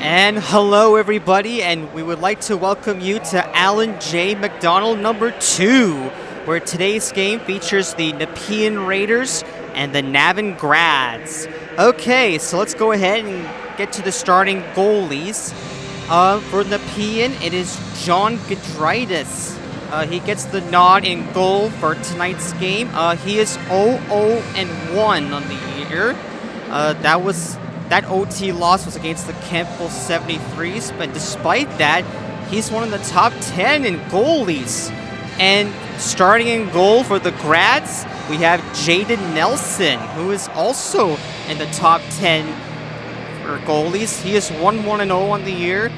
And hello everybody, and we would like to welcome you to Alan J. McDonald number 2, where today's game features the Nepean Raiders and the NAV Grads. Okay, so let's go ahead and get to the starting goalies. For Nepean, it is John Gudritis. He gets the nod in goal for tonight's game. He is 0-0-1 on the year. That OT loss was against the Campbell 73s, but despite that, he's one of the top 10 in goalies. And starting in goal for the Grads, we have Jaden Nelson, who is also in the top 10 for goalies. He is 1-1-0 on the year.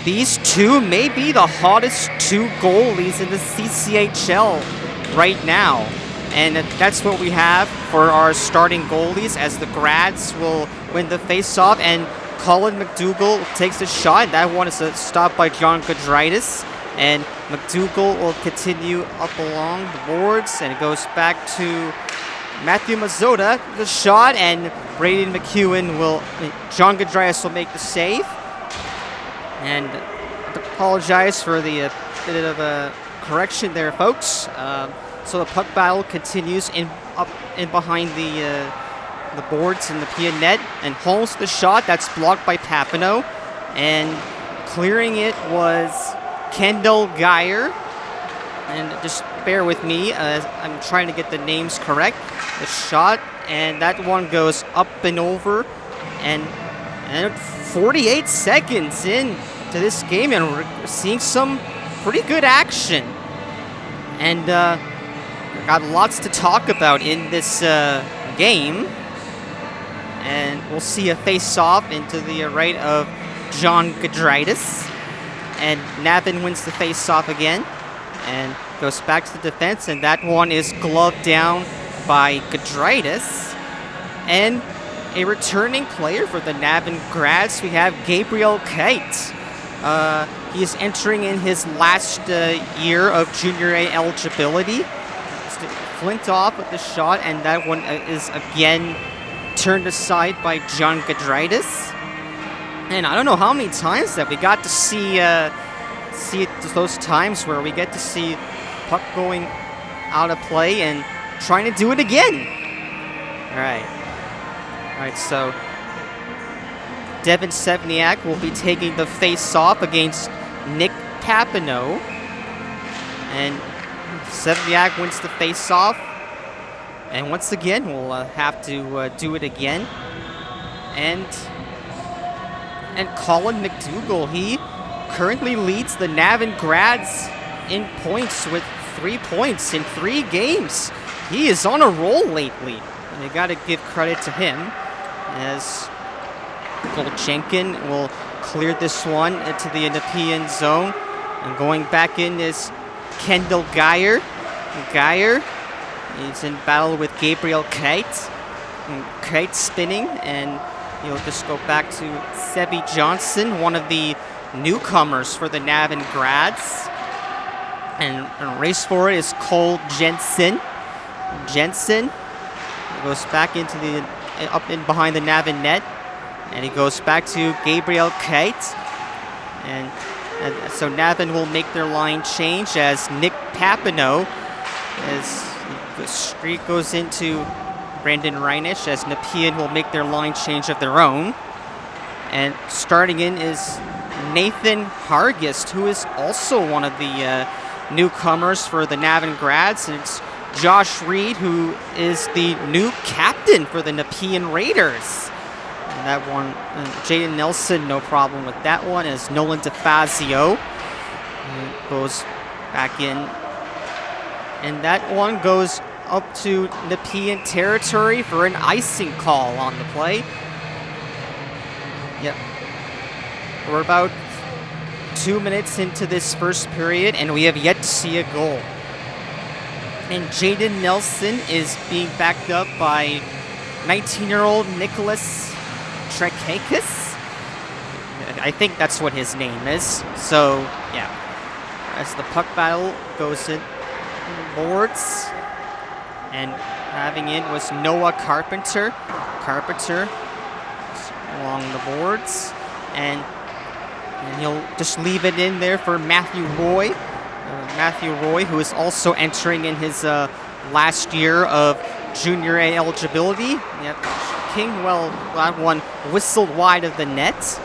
These two may be the hottest two goalies in the CCHL right now. And that's what we have for our starting goalies, as the Grads will win the face-off, and Colin McDougall takes a shot. That one is a stop by John Gudritis, and McDougall will continue up along the boards, and it goes back to Matthew Mazzota, the shot, and Braden John Gudritis will make the save. And I apologize for the bit of a correction there, folks. So the puck battle continues up in behind the boards in the Nepean net, and Holmes the shot. That's blocked by Papineau, and clearing it was Kendall Geyer. And just bear with me, I'm trying to get the names correct. The shot, and that one goes up and over, and 48 seconds in to this game, and we're seeing some pretty good action. And got lots to talk about in this game. And we'll see a face-off into the right of John Gudritis. And Navin wins the face-off again and goes back to the defense. And that one is gloved down by Gudritis. And a returning player for the Navin Grads, we have Gabriel Kite. He is entering in his last year of Junior A eligibility. Flint off with the shot, and that one is again turned aside by John Gudritis. And I don't know how many times that we got to see those times where we get to see puck going out of play and trying to do it again. All right, so Devin Sevniak will be taking the face-off against Nick Papineau. And Sevniak wins the face-off. And once again, we'll have to do it again. And Colin McDougall, he currently leads the NAV Grads in points with 3 points in 3 games. He is on a roll lately, and you got to give credit to him, as Golchenkin will clear this one into the Nepean zone. And going back in is Kendall Geyer. Geyer is in battle with Gabriel Kite. And Kite spinning, and he'll just go back to Sebi Johnson, one of the newcomers for the NAV Grads. And race for it is Cole Jensen. Jensen goes back into the up in behind the NAV net, and he goes back to Gabriel Kite. And so Navin will make their line change as Nick Papineau, as the streak goes into Brandon Reinish, as Nepean will make their line change of their own. And starting in is Nathan Hargist, who is also one of the newcomers for the NAV Grads. And it's Josh Reed, who is the new captain for the Nepean Raiders. And that one, Jaden Nelson, no problem with that one, as Nolan DeFazio goes back in. And that one goes up to Nepean territory for an icing call on the play. Yep. We're about 2 minutes into this first period, and we have yet to see a goal. And Jaden Nelson is being backed up by 19-year-old Nicholas Trekakis. I think that's what his name is. So, yeah. As the puck battle goes in boards, and having in was Noah Carpenter. Carpenter along the boards. and he'll just leave it in there for Matthew Roy. Matthew Roy, who is also entering in his last year of Junior A eligibility. Yep. Kingwell, that one whistled wide of the net.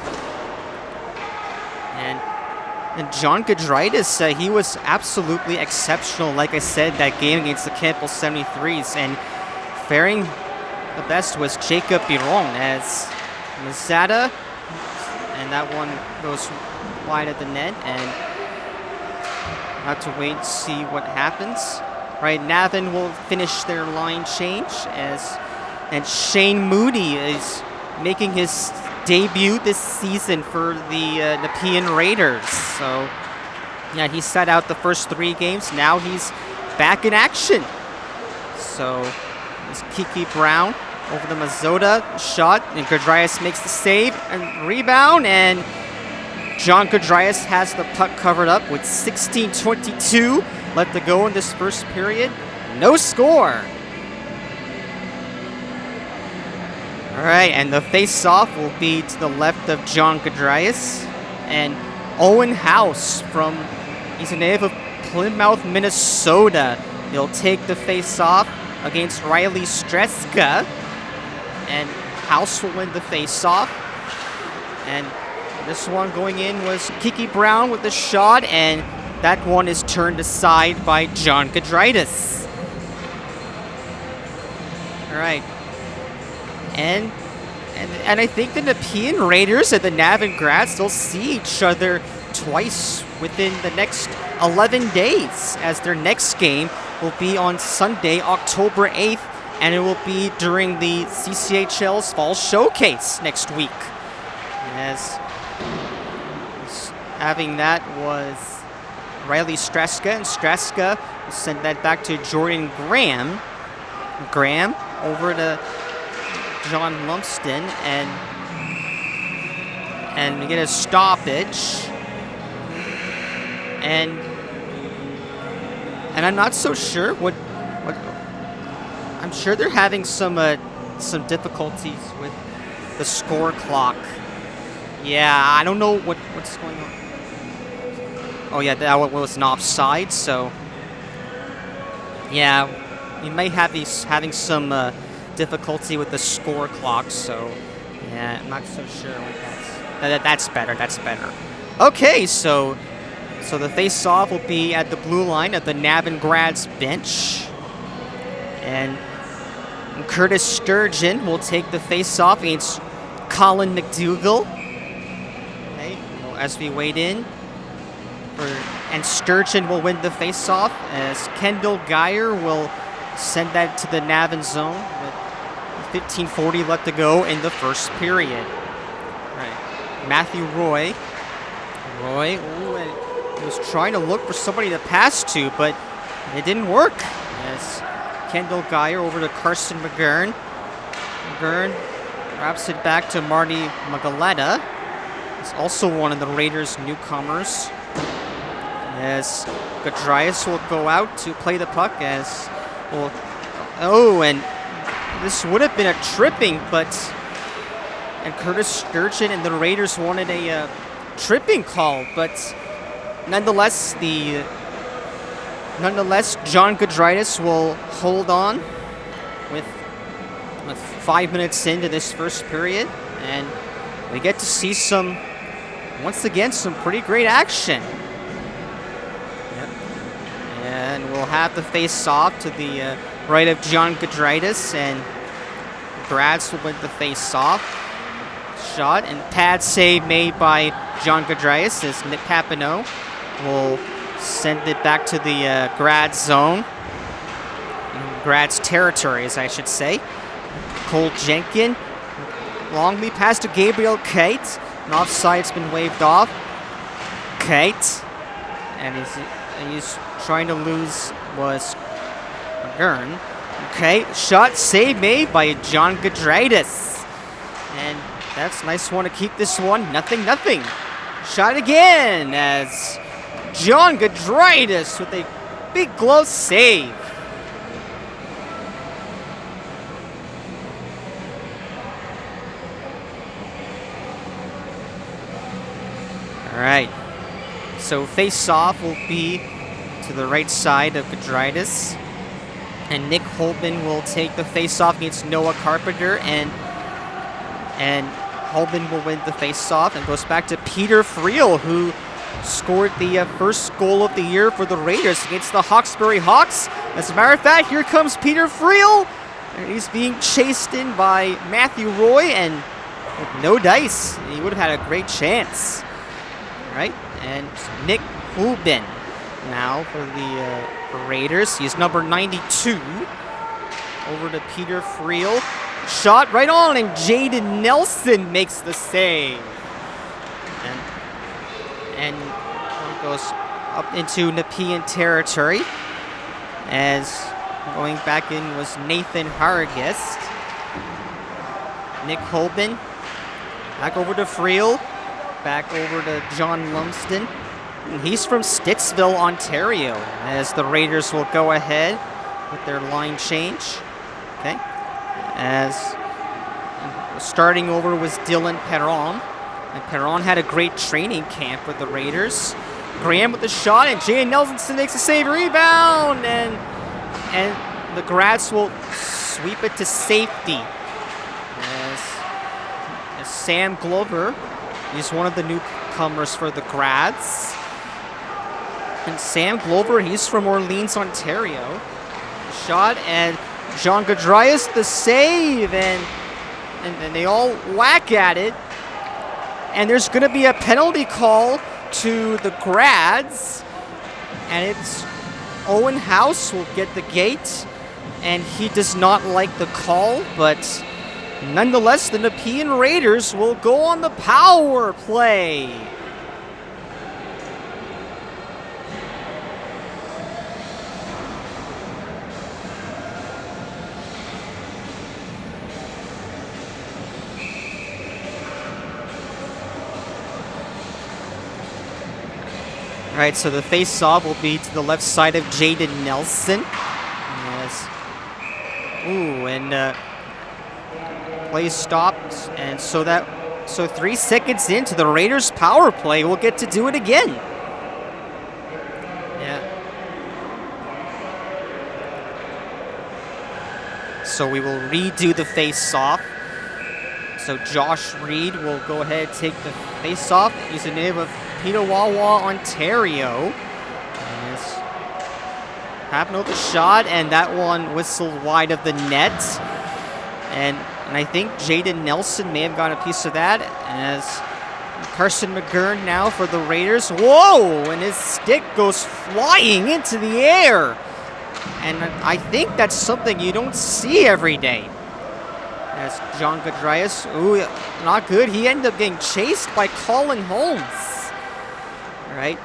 And John Gudritis, he was absolutely exceptional, like I said, that game against the Campbell 73s. And faring the best was Jacob Biron as Mazada, and that one goes wide at the net, and have to wait and see what happens. Right, Navan will finish their line change and Shane Moody is making his debut this season for the Nepean Raiders. So, yeah, he sat out the first 3 games. Now he's back in action. So, it's Kiki Brown over the Mazzoda shot, and Gudrias makes the save and rebound, and John Gudrias has the puck covered up with 16:22 left to go in this first period. No score. All right, and the face-off will be to the left of John Gudrias, and Owen House he's a native of Plymouth, Minnesota. He'll take the face-off against Riley Streska, and House will win the face-off. And this one going in was Kiki Brown with the shot, and that one is turned aside by John Gudritis. All right. And I think the Nepean Raiders and the NAV and Graz will see each other twice within the next 11 days, as their next game will be on Sunday, October 8th, and it will be during the CCHL's Fall Showcase next week. As having that was Riley Streska, and Streska sent that back to Jordan Graham. Graham over to John Lumsden, and we get a stoppage. And I'm not so sure what I'm sure they're having some difficulties with the score clock. Yeah, I don't know what's going on. Oh yeah, that was an offside, so yeah, we may have having some difficulty with the score clock, so yeah, I'm not so sure what that's better. That's better. Okay, so the face-off will be at the blue line at the NAV and Graz bench, and Curtis Sturgeon will take the face-off against Colin McDougall. Okay, well, as we wait in. And Sturgeon will win the face-off, as Kendall Geyer will send that to the Navan zone with 15:40 left to go in the first period. Right. Matthew Roy, he was trying to look for somebody to pass to, but it didn't work. As Kendall Geyer over to Carson McGurn. McGurn wraps it back to Marty Magaletta. He's also one of the Raiders' newcomers. As Gudrias will go out to play the puck, as well. Oh, and this would have been a tripping, and Curtis Sturgeon and the Raiders wanted a tripping call, but nonetheless, John Gudritis will hold on with 5 minutes into this first period, and we get to see once again, some pretty great action. And we'll have the face-off to the right of John Gudritis, and Graz will win the face-off. Shot and pad save made by John Gudritis, as Nick Papineau will send it back to the Graz zone. Graz territory, as I should say. Cole Jenkin, long lead pass to Gabriel Kate. An offside's been waved off. Kate, and he's trying to lose was McGurn. Okay, shot save made by John Gudritis. And that's a nice one to keep this one 0-0. Shot again as John Gudritis with a big glove save. right. So face-off will be to the right side of Gudritis. And Nick Holben will take the face-off against Noah Carpenter, and Holben will win the face-off and goes back to Peter Friel, who scored the first goal of the year for the Raiders against the Hawkesbury Hawks. As a matter of fact, here comes Peter Friel. And he's being chased in by Matthew Roy, and with no dice, he would have had a great chance. All right, and Nick Holben now for the Raiders. He's number 92. Over to Peter Friel. Shot right on, and Jaden Nelson makes the save. And one goes up into Nepean territory. As going back in was Nathan Hargest. Nick Holben. Back over to Friel. Back over to John Lumsden. And he's from Stittsville, Ontario, as the Raiders will go ahead with their line change. Okay. As starting over was Dylan Perron. And Perron had a great training camp with the Raiders. Graham with the shot, and Jay Nelson makes a save, rebound, and the Grads will sweep it to safety. As Sam Glover, he's one of the newcomers for the Grads. And Sam Glover, he's from Orleans, Ontario. Shot, and Jean Gadrias the save, and they all whack at it. And there's going to be a penalty call to the Grads, and it's Owen House will get the gate, and he does not like the call, but nonetheless, the Nepean Raiders will go on the power play. All right, so the face-off will be to the left side of Jaden Nelson. Yes. Ooh, and play stopped, and so 3 seconds into the Raiders' power play, we'll get to do it again. Yeah. So we will redo the face-off. So Josh Reed will go ahead and take the face-off. He's a native of Petawawa, Ontario. Yes. Happened with the shot, and that one whistled wide of the net. And I think Jaden Nelson may have gotten a piece of that, as Carson McGurn now for the Raiders. Whoa! And his stick goes flying into the air. And I think that's something you don't see every day. As John Gadrias, ooh, not good. He ended up getting chased by Colin Holmes. All right,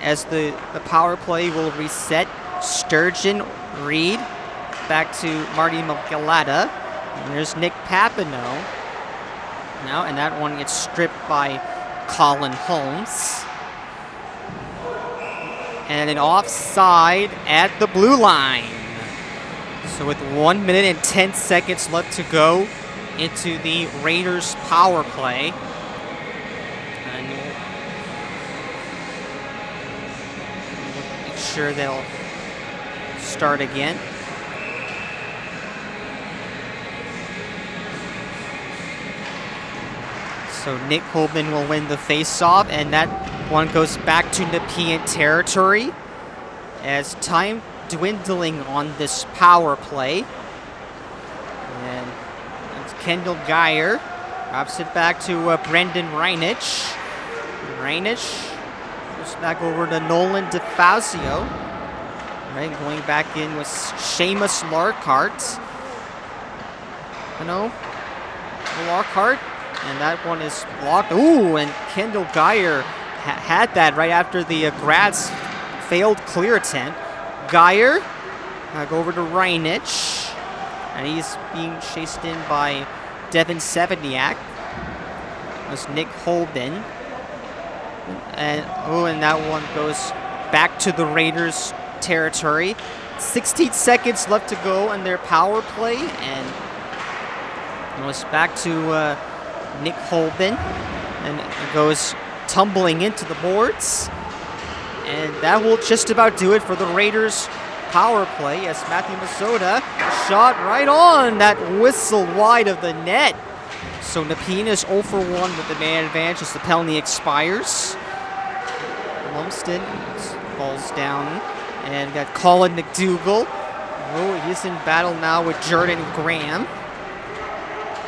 as the power play will reset. Sturgeon, Reed, back to Marty Mcgalata. And there's Nick Papineau. Now, and that one gets stripped by Colin Holmes. And an offside at the blue line. So with 1 minute and 10 seconds left to go into the Raiders power play. And we'll make sure they'll start again. So Nick Holben will win the face-off, and that one goes back to Nepean territory. As time dwindling on this power play. And it's Kendall Geyer. Drops it back to Brendan Reinich. Reinich goes back over to Nolan DeFazio. Right, going back in with Seamus Larkhart. Larkhart. And that one is blocked. Ooh, and Kendall Geyer had that right after the Grads failed clear attempt. Geyer, go over to Reinich, and he's being chased in by Devin Seveniak. That's Nick Holben. And that one goes back to the Raiders' territory. 16 seconds left to go in their power play, and it goes back to Nick Holben, and it goes tumbling into the boards. And that will just about do it for the Raiders' power play as Matthew Massoda shot right on that whistle wide of the net. So Nepean is 0 for 1 with the man advantage as the penalty expires. Lumsden falls down, and got Colin McDougall. Oh, he's in battle now with Jordan Graham.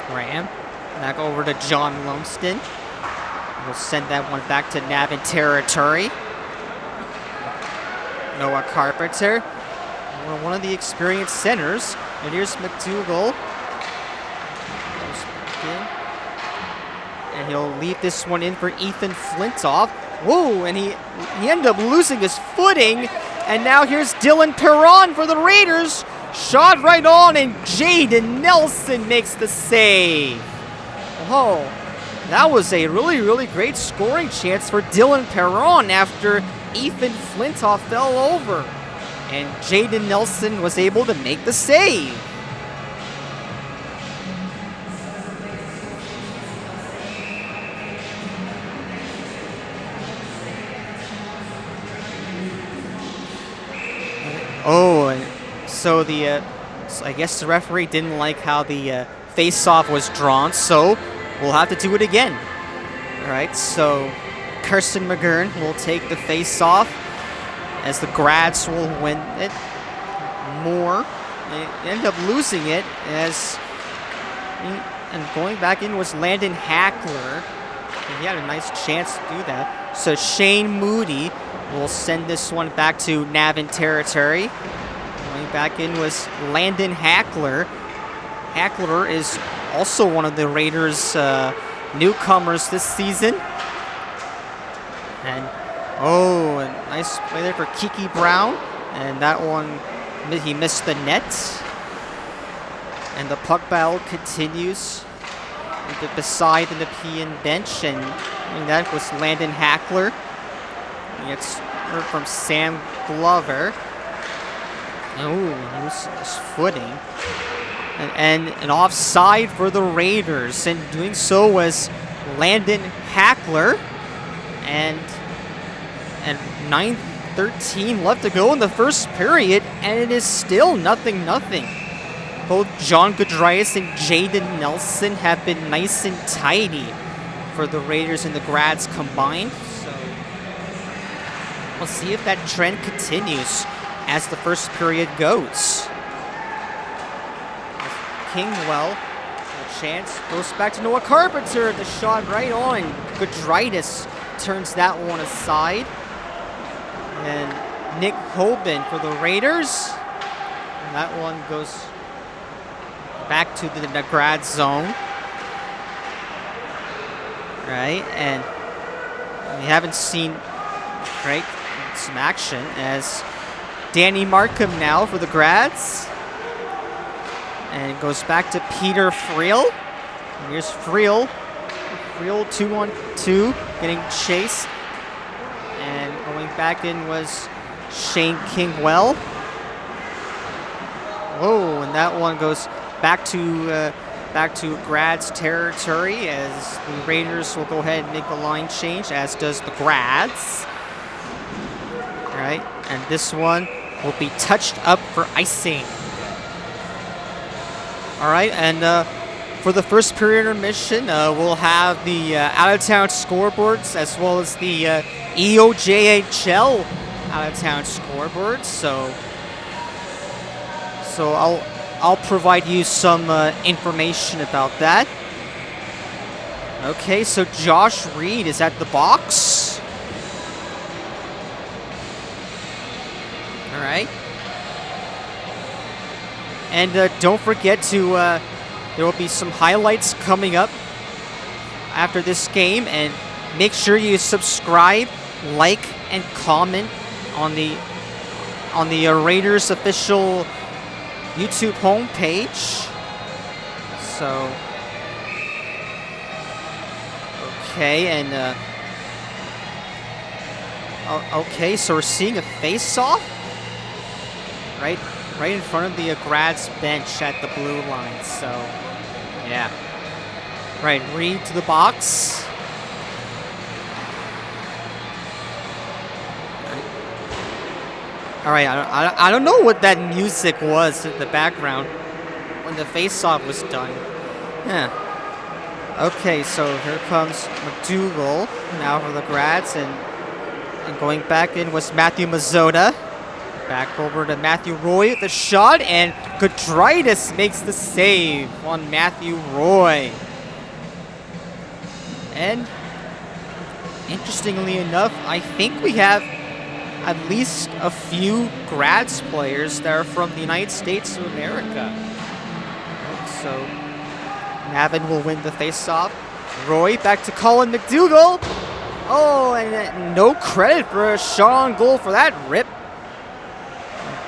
Back over to John Lumsden. We'll send that one back to NAV in territory. Noah Carpenter, one of the experienced centers. And here's McDougall. And he'll leave this one in for Ethan Flintoff. Whoa, and he ended up losing his footing. And now here's Dylan Perron for the Raiders. Shot right on, and Jaden Nelson makes the save. Oh, that was a really, really great scoring chance for Dylan Perron after Ethan Flintoff fell over. And Jaden Nelson was able to make the save. Oh, so so I guess the referee didn't like how the face-off was drawn, so we'll have to do it again. All right, so Kirsten McGurn will take the face-off as the Grads will win it more. They end up losing it and going back in was Landon Hackler. And he had a nice chance to do that. So Shane Moody will send this one back to NAV in territory. Going back in was Landon Hackler. Hackler is also one of the Raiders' newcomers this season. And a nice play there for Kiki Brown. And that one, he missed the net. And the puck battle continues beside the Nepean bench. And that was Landon Hackler. He gets hurt from Sam Glover. Oh, he was his footing. And an offside for the Raiders. And doing so was Landon Hackler. And 9:13 left to go in the first period. And it is still 0-0. Both John Gudrias and Jaden Nelson have been nice and tidy for the Raiders and the Grads combined. So we'll see if that trend continues as the first period goes. Kingwell, a chance, goes back to Noah Carpenter. The shot right on. Gudrias turns that one aside. And Nick Hoban for the Raiders. And that one goes back to the grad zone. Right, and we haven't seen some action as Danny Markham now for the Grads. And it goes back to Peter Friel. And here's Friel. Friel 2-on-2, getting chased. And going back in was Shane Kingwell. Whoa, and that one goes back to Grads territory as the Raiders will go ahead and make the line change, as does the Grads. All right, and this one will be touched up for icing. All right, and for the first period intermission, we'll have the out-of-town scoreboards as well as the EOJHL out-of-town scoreboards. So I'll provide you some information about that. Okay, so Josh Reed is at the box. All right. And don't forget to, there will be some highlights coming up after this game. And make sure you subscribe, like, and comment on the Raiders official YouTube homepage. So, okay, and okay, so we're seeing a face-off right in front of the Grads bench at the blue line. So, yeah, right, Reed to the box. All right, I don't know what that music was in the background when the face-off was done. Yeah. Okay, so here comes McDougal now for the Grads, and going back in was Matthew Mazzotta. Back over to Matthew Roy with the shot, and Gudritis makes the save on Matthew Roy. And interestingly enough, I think we have at least a few Grads players that are from the United States of America. So Navin will win the faceoff. Roy back to Colin McDougal. Oh, and no credit for a shot on goal for that rip.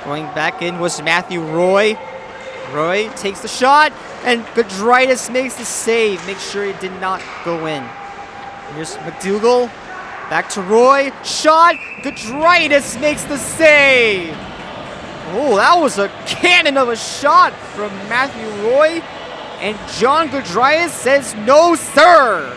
Going back in was Matthew Roy. Roy takes the shot, and Gudritis makes the save. Make sure it did not go in. Here's McDougal. Back to Roy. Shot. Gudritis makes the save. Oh, that was a cannon of a shot from Matthew Roy. And John Gudritis says, no, sir.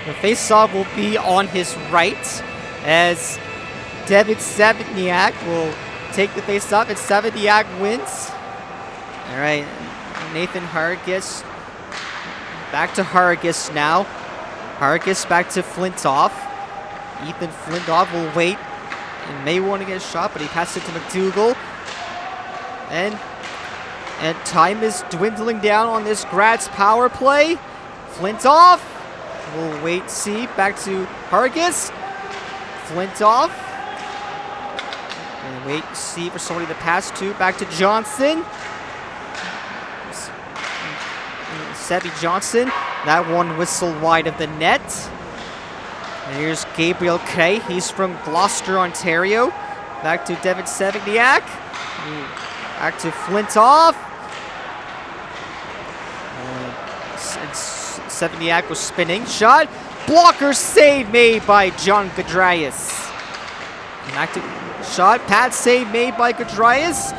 The faceoff will be on his right as David Savignac will take the faceoff, and Savignac wins. All right, Nathan Hargis back to Hargis now. Hargis back to Flintoff. Ethan Flintoff will wait and may want to get a shot, but he passes it to McDougal. And time is dwindling down on this Grad's power play. Flintoff. We'll wait, see. Back to Hargis. Flintoff. And wait, see for somebody to pass to. Back to Johnson. Sebby Johnson. That one whistle wide of the net. And here's Gabriel Kay. He's from Gloucester, Ontario. Back to Devin Savignac. Back to Flintoff. Savignac was spinning. Shot. Blocker save made by John Gudritis. Back to shot. Pad save made by Gudritis.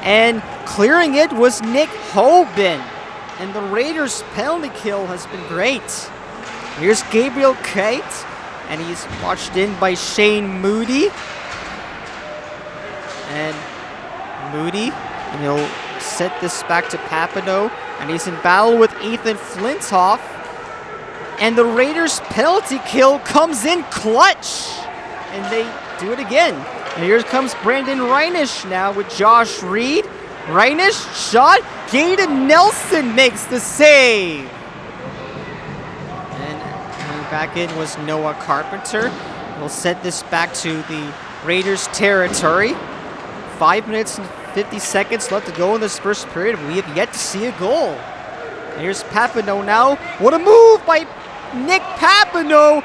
And clearing it was Nick Hoban. And the Raiders' penalty kill has been great. Here's Gabriel Kate. And he's watched in by Shane Moody. And Moody, and he'll set this back to Papineau. And he's in battle with Ethan Flintoff. And the Raiders' penalty kill comes in clutch. And they do it again. And here comes Brandon Reinisch now with Josh Reed. Reinisch, shot. Gaden Nelson makes the save. And back in was Noah Carpenter. We'll set this back to the Raiders' territory. 5 minutes and 50 seconds left to go in this first period. We have yet to see a goal. And here's Papineau now. What a move by Nick Papineau.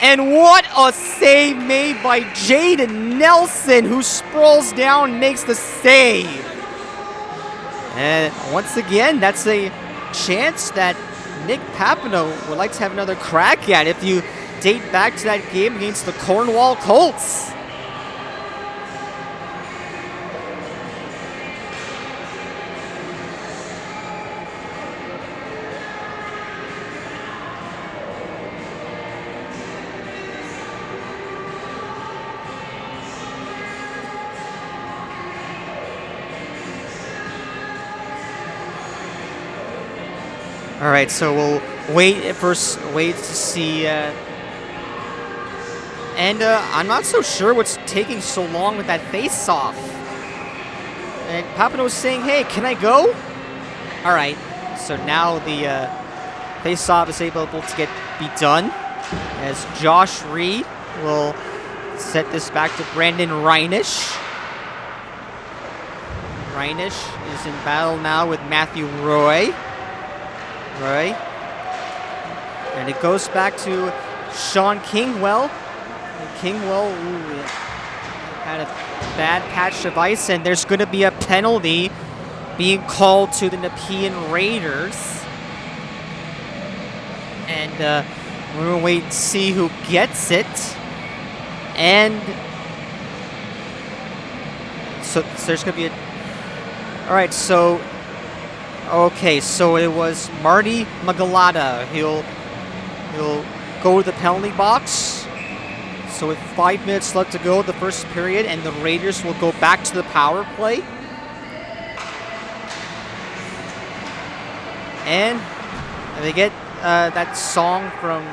And what a save made by Jaden Nelson, who sprawls down and makes the save. And once again, that's a chance that Nick Papineau would like to have another crack at if you date back to that game against the Cornwall Colts. All right, so we'll wait to see, and I'm not so sure what's taking so long with that face-off. And Papineau's saying, "Hey, can I go?" All right, so now the face-off is able to be done, as Josh Reed will set this back to Brandon Reinisch. Reinisch is in battle now with Matthew Roy. And it goes back to Sean Kingwell. And Kingwell had a bad patch of ice, and there's going to be a penalty being called to the Nepean Raiders. And we're going to wait and see who gets it. And so there's going to be a... All right, so Okay, so it was Marty Magalata. He'll go to the penalty box. So with 5 minutes left to go, the first period, and the Raiders will go back to the power play. And they get that song from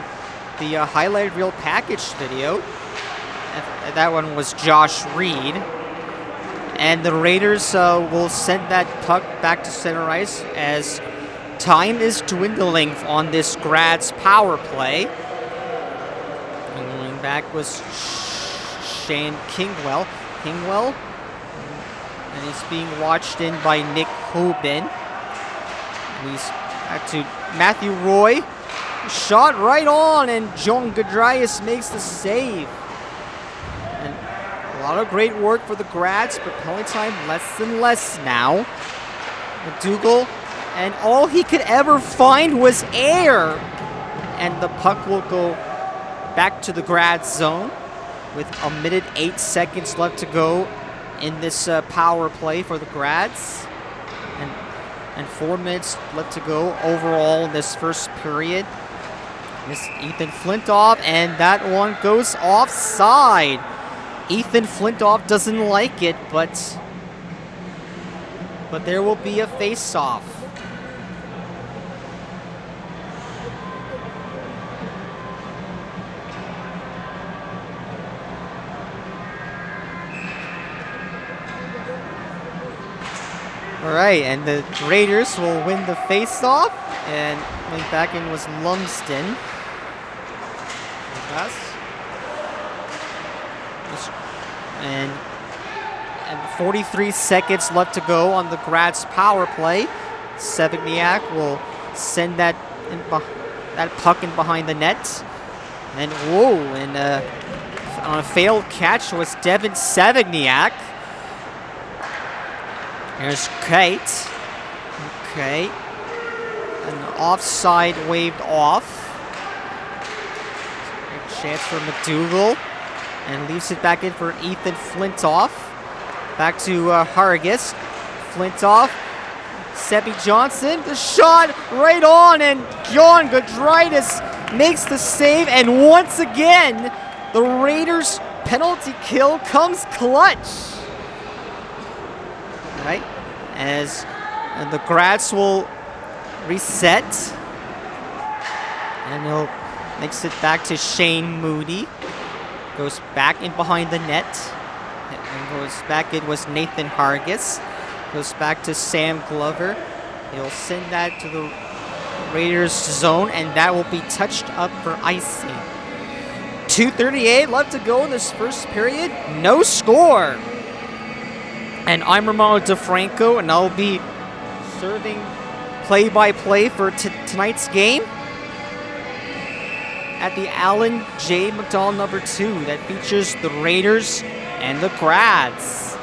the highlight reel package video. That one was Josh Reed. And the Raiders will send that puck back to center ice as time is dwindling on this Grad's power play. And going back was Shane Kingwell. And he's being watched in by Nick Hoban. He's back to Matthew Roy. Shot right on, and John Gadraius makes the save. And a lot of great work for the Grads, but penalty time less and less now. McDougall, and all he could ever find was air. And the puck will go back to the Grad zone with 1 minute 8 seconds left to go in this power play for the Grads. And 4 minutes left to go overall in this first period. This Ethan Flintoff, and that one goes offside. Ethan Flintoff doesn't like it, but there will be a face-off. All right, and the Raiders will win the face-off, and going back in was Lumsden. And 43 seconds left to go on the Grad's power play. Sevigniak will send that puck in behind the net. And whoa, and on a failed catch was Devin Sevigniak. There's Kate. Okay. An offside waved off. Great chance for McDougall. And leaves it back in for Ethan Flintoff. Back to Hargis. Flintoff. Sebi Johnson. The shot right on. And John Gadraitis makes the save. And once again, the Raiders' penalty kill comes clutch. All right. As the Grads will reset. And he'll mix it back to Shane Moody. Goes back in behind the net. And goes back, it was Nathan Hargis. Goes back to Sam Glover. He'll send that to the Raiders zone, and that will be touched up for icing. 2:38 left to go in this first period. No score. And I'm Romano DeFranco, and I'll be serving play-by-play for tonight's game at the Alan J. McDonald number 2 that features the Raiders and the Grads.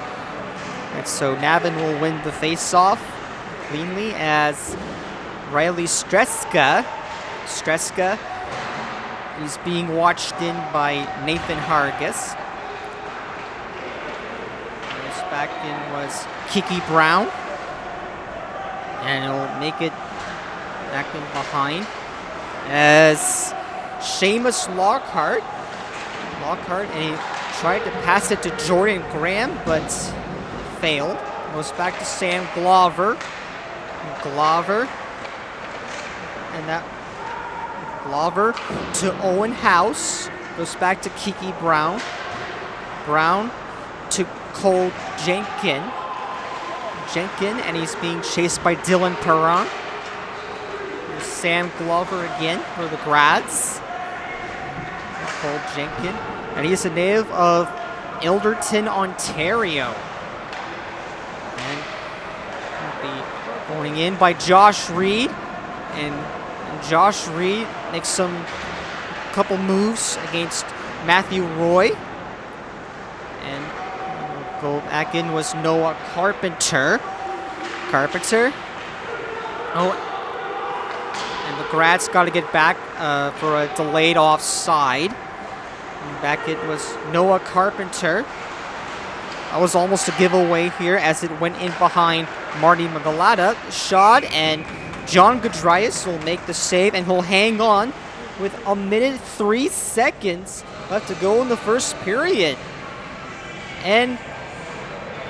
And so Navin will win the face-off cleanly as Riley Streska is being watched in by Nathan Hargis. Back in was Kiki Brown. And he'll make it back in behind as Seamus Lockhart, and he tried to pass it to Jordan Graham, but failed. Goes back to Sam Glover. And that Glover to Owen House. Goes back to Kiki Brown. Brown to Cole Jenkin, and he's being chased by Dylan Perron. There's Sam Glover again for the Grads. Cole Jenkin, and he's a native of Ilderton, Ontario. And will be going in by Josh Reed, and Josh Reed makes some couple moves against Matthew Roy. And go back in was Noah Carpenter. Oh, and the Grads got to get back for a delayed offside. And back it was Noah Carpenter. That was almost a giveaway here as it went in behind Marty Magalata shot, and John Gudrias will make the save, and he'll hang on with 1:03 left to go in the first period. And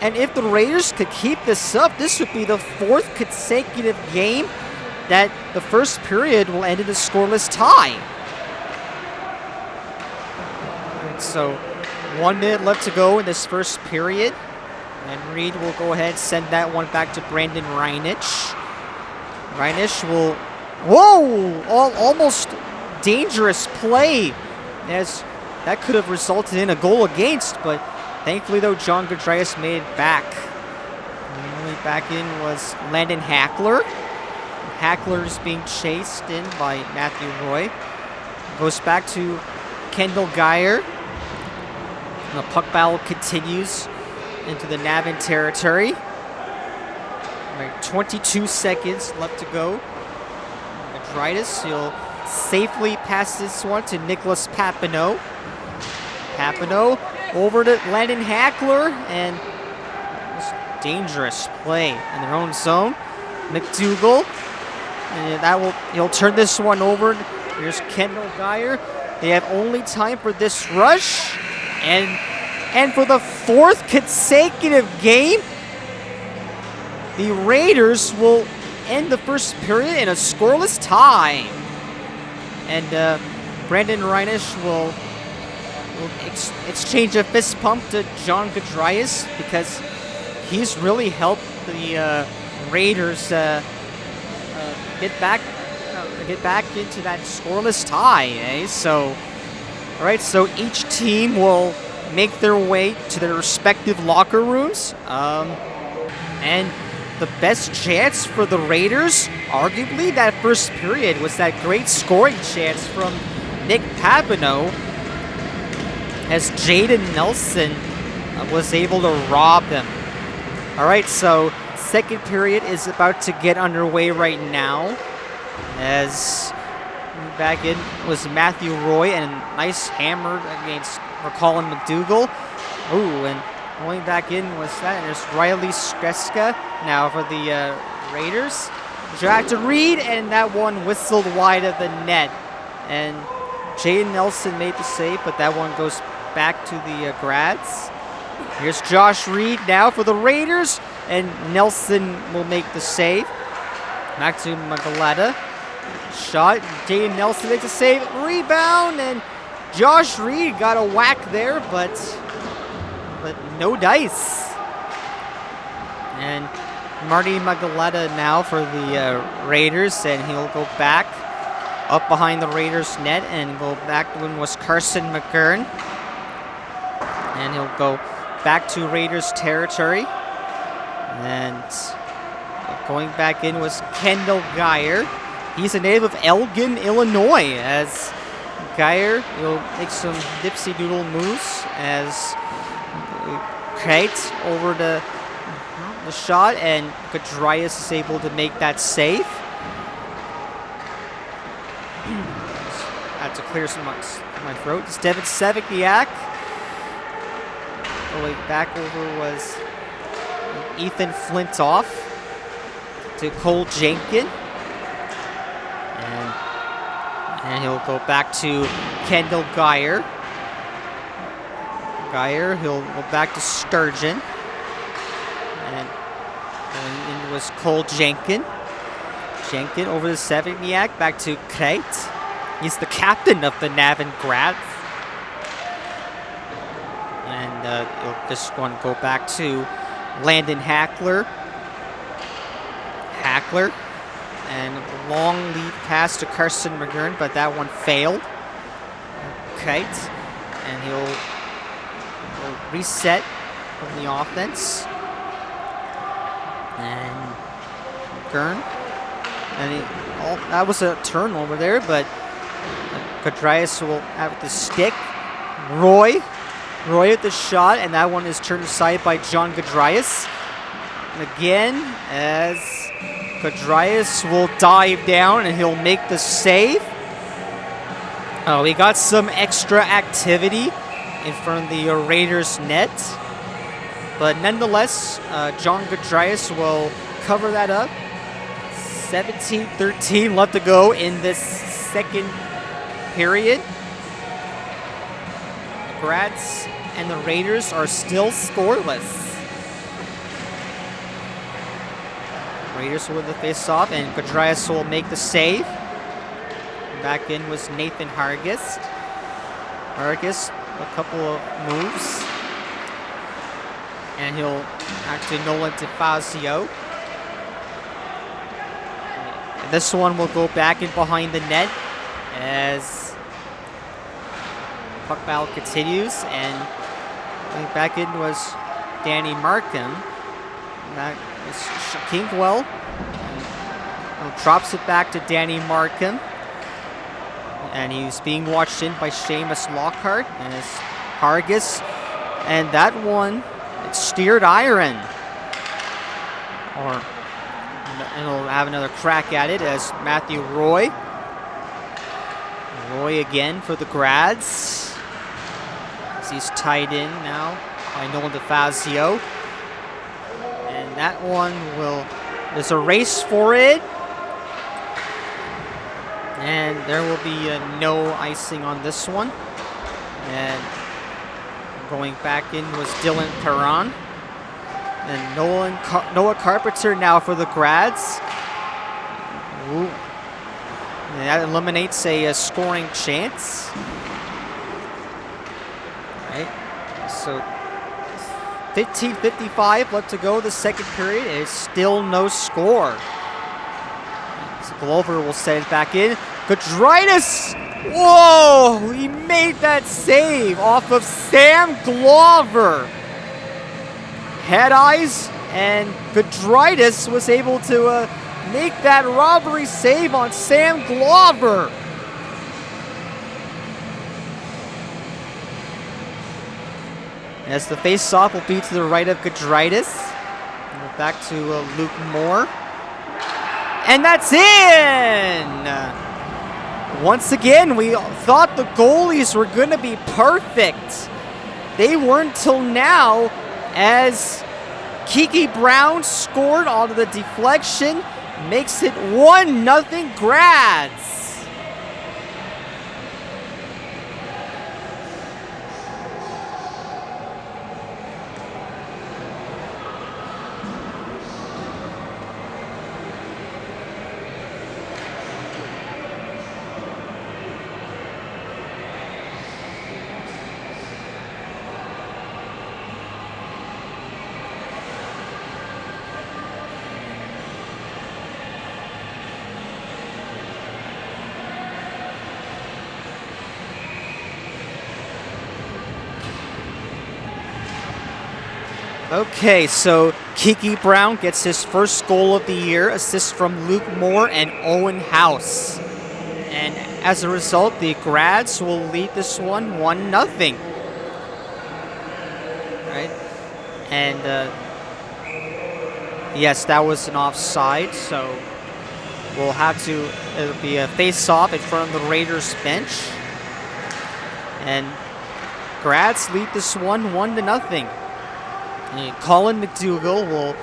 if the Raiders could keep this up, this would be the 4th consecutive game that the first period will end in a scoreless tie. And so 1 minute left to go in this first period. And Reed will go ahead and send that one back to Brandon Reinich. Reinich will, whoa, almost dangerous play, as that could have resulted in a goal against, but thankfully though, John Gudrias made it back. And only back in was Landon Hackler. Hackler is being chased in by Matthew Roy. Goes back to Kendall Geyer. And the puck battle continues into the Navin territory. Right, 22 seconds left to go. Gudrias, he'll safely pass this one to Nicholas Papineau. Papineau over to Landon Hackler, and dangerous play in their own zone. McDougall, and he'll turn this one over. Here's Kendall Geyer. They have only time for this rush, and for the 4th consecutive game, the Raiders will end the first period in a scoreless tie. And Brandon Reinisch will exchange a fist pump to John Gudrias, because he's really helped the Raiders get back into that scoreless tie. So, all right. So each team will make their way to their respective locker rooms, and the best chance for the Raiders, arguably that first period, was that great scoring chance from Nick Papineau, as Jaden Nelson was able to rob them. All right, so second period is about to get underway right now, as back in was Matthew Roy, and a nice hammer against Colin McDougall. Ooh, and going back in was that, and there's Riley Skreska now for the Raiders. Back to Reed, and that one whistled wide of the net. And Jaden Nelson made the save, but that one goes back to the Grads. Here's Josh Reed now for the Raiders, and Nelson will make the save. Back to Magalata. Shot. Jaden Nelson makes a save. Rebound, and Josh Reed got a whack there, but no dice. And Marty Magalata now for the Raiders, and he'll go back up behind the Raiders net and go back when was Carson McGurn. And he'll go back to Raiders territory. And going back in was Kendall Geyer. He's a native of Elgin, Illinois, as Geyer will make some dipsy doodle moves as Kite over the shot, and Gudrias is able to make that save. I had to clear some of my throat. It's Devin Sevigniak. Going back over was Ethan Flintoff to Cole Jenkin. And he'll go back to Kendall Geyer. Geyer, he'll go back to Sturgeon. And going in was Cole Jenkin. Jenkin over to Sevigniak, back to Kite. He's the captain of the Navin Grads. And he'll just want to go back to Landon Hackler. Hackler. And a long lead pass to Carson McGurn, but that one failed. Kite. And he'll reset from the offense. And McGurn. And that was a turnover there, but Gudrias will have the stick. Roy at the shot, and that one is turned aside by John Gudrias. And again, as Gudrias will dive down, and he'll make the save. Oh, we got some extra activity in front of the Raiders net. But nonetheless, John Gudrias will cover that up. 17-13 left to go in this second period. The Grads and the Raiders are still scoreless. Raiders will win the face-off, and Gudrias will make the save. Back in was Nathan Hargis. Hargis, a couple of moves. And he'll actually Nolan DeFazio. And this one will go back in behind the net as puck battle continues. And back in was Danny Markham. And that is Kingwell. And drops it back to Danny Markham. And he's being watched in by Seamus Lockhart. And it's Hargis. And that one, it's steered iron. And he'll have another crack at it as Matthew Roy. Roy again for the Grads. As he's tied in now by Nolan DeFazio. And that one there's a race for it. And there will be no icing on this one. And going back in was Dylan Perron. And Noah Carpenter now for the Grads. Ooh. And that eliminates a scoring chance. Right. So 15:55 left to go the second period. It's still no score. So Glover will set it back in. Gudrias! Whoa! He made that save off of Sam Glover. Head eyes, and Gudrias was able to make that robbery save on Sam Glover. As the face-off will be to the right of Gudrias. Back to Luke Moore. And that's in! Once again, we thought the goalies were going to be perfect. They weren't till now, as Kiki Brown scored on the deflection, makes it 1-0 Grads. Okay, so Kiki Brown gets his first goal of the year, assist from Luke Moore and Owen House. And as a result, the Grads will lead this one 1-0. Right? And yes, that was an offside, so it'll be a face-off in front of the Raiders bench. And Grads lead this one 1-0. And Colin McDougall will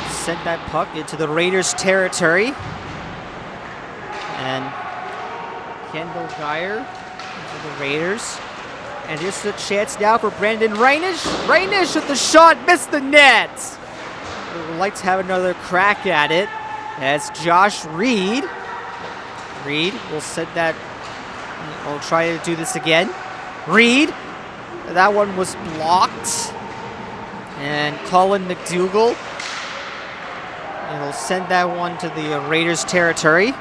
send that puck into the Raiders' territory. And Kendall Geyer for the Raiders. And here's the chance now for Brandon Reinish. Reinish with the shot, missed the net. We would like to have another crack at it as Josh Reed. Reed will send that. We'll try to do this again. Reed. That one was blocked. And Colin McDougall, and he'll send that one to the Raiders' territory.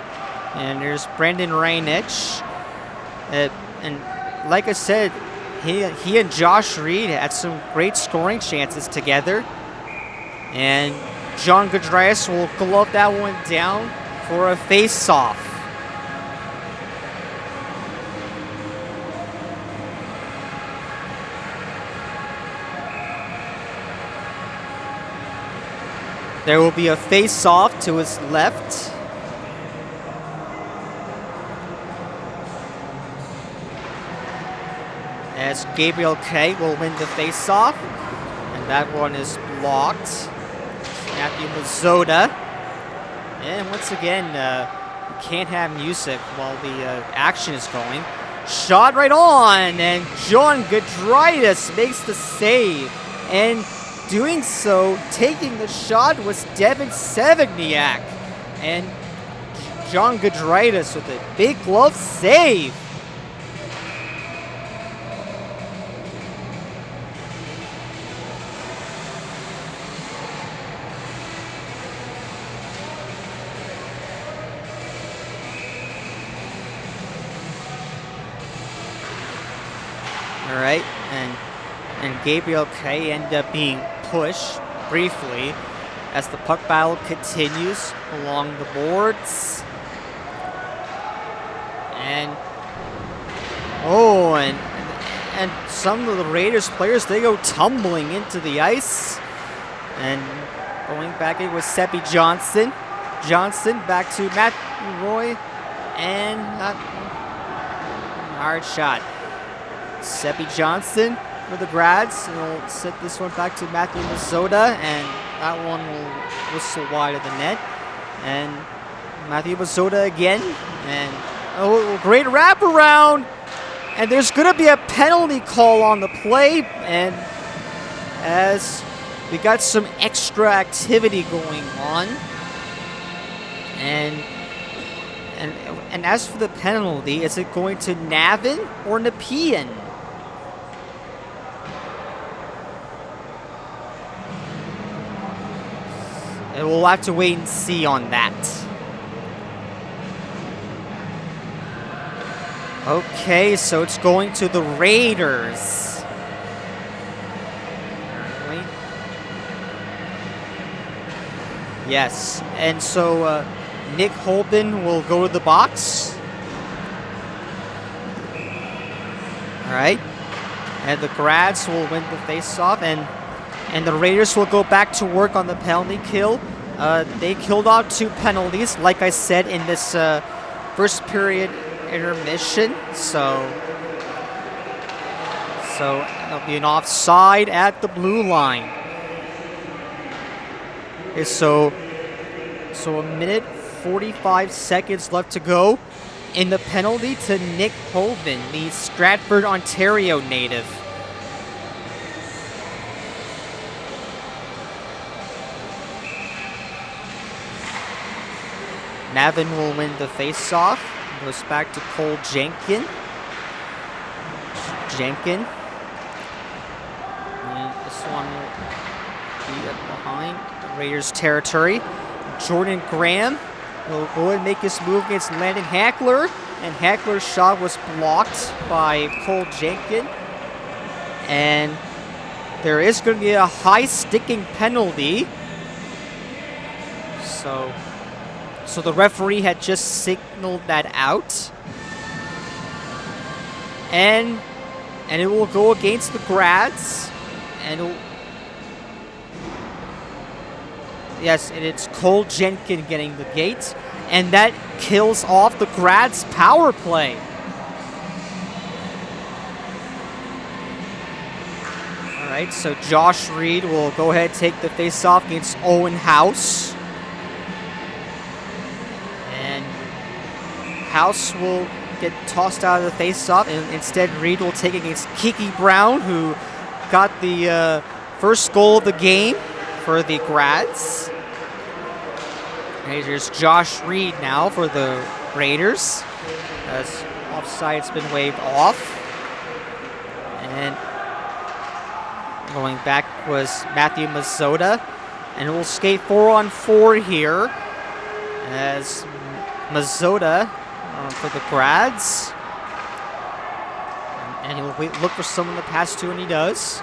And there's Brandon Reinich. And like I said, he and Josh Reed had some great scoring chances together. And John Gudrias will glove that one down for a face-off. There will be a face-off to his left. As Gabriel Kay will win the face-off. And that one is blocked. Matthew Mazzotta. And once again, you can't have music while the action is going. Shot right on, and John Gudritis makes the save. And doing so, taking the shot, was Devin Sevigniak. And John Gudritis with a big glove save. All right, and Gabriel Kay ended up being pushed briefly as the puck battle continues along the boards. And and some of the Raiders players, they go tumbling into the ice. And going back, it was Seppi Johnson. Johnson back to Matt Roy, and hard shot. Seppi Johnson for the Grads, and we'll set this one back to Matthew Mazzotta, and that one will whistle wide of the net. And Matthew Mazzotta again, and great wraparound, and there's going to be a penalty call on the play, and as we got some extra activity going on, and as for the penalty, is it going to Navin or Nepean? And we'll have to wait and see on that. Okay, so it's going to the Raiders. Wait. Yes, and so Nick Holden will go to the box. All right, and the Grads will win the face-off, and the Raiders will go back to work on the penalty kill. They killed off 2 penalties, like I said, in this first period intermission. So there'll be an offside at the blue line. Okay, so a minute 45 seconds left to go in the penalty to Nick Holden, the Stratford, Ontario native. Navin will win the face-off. Goes back to Cole Jenkin. And this one will be up behind the Raiders' territory. Jordan Graham will go ahead and make his move against Landon Hackler. And Hackler's shot was blocked by Cole Jenkin. And there is going to be a high sticking penalty. So the referee had just signaled that out. And it will go against the Grads. And yes, and it's Cole Jenkin getting the gate. And that kills off the Grads' power play. All right, so Josh Reed will go ahead and take the face-off against Owen House. And House will get tossed out of the face-off, and instead Reed will take against Kiki Brown, who got the first goal of the game for the Grads. And here's Josh Reed now for the Raiders, as offside's been waved off. And going back was Matthew Mazzotta, and we'll skate 4-on-4 here as Mazzotta for the Grads. And he'll look for someone to pass to, and he does.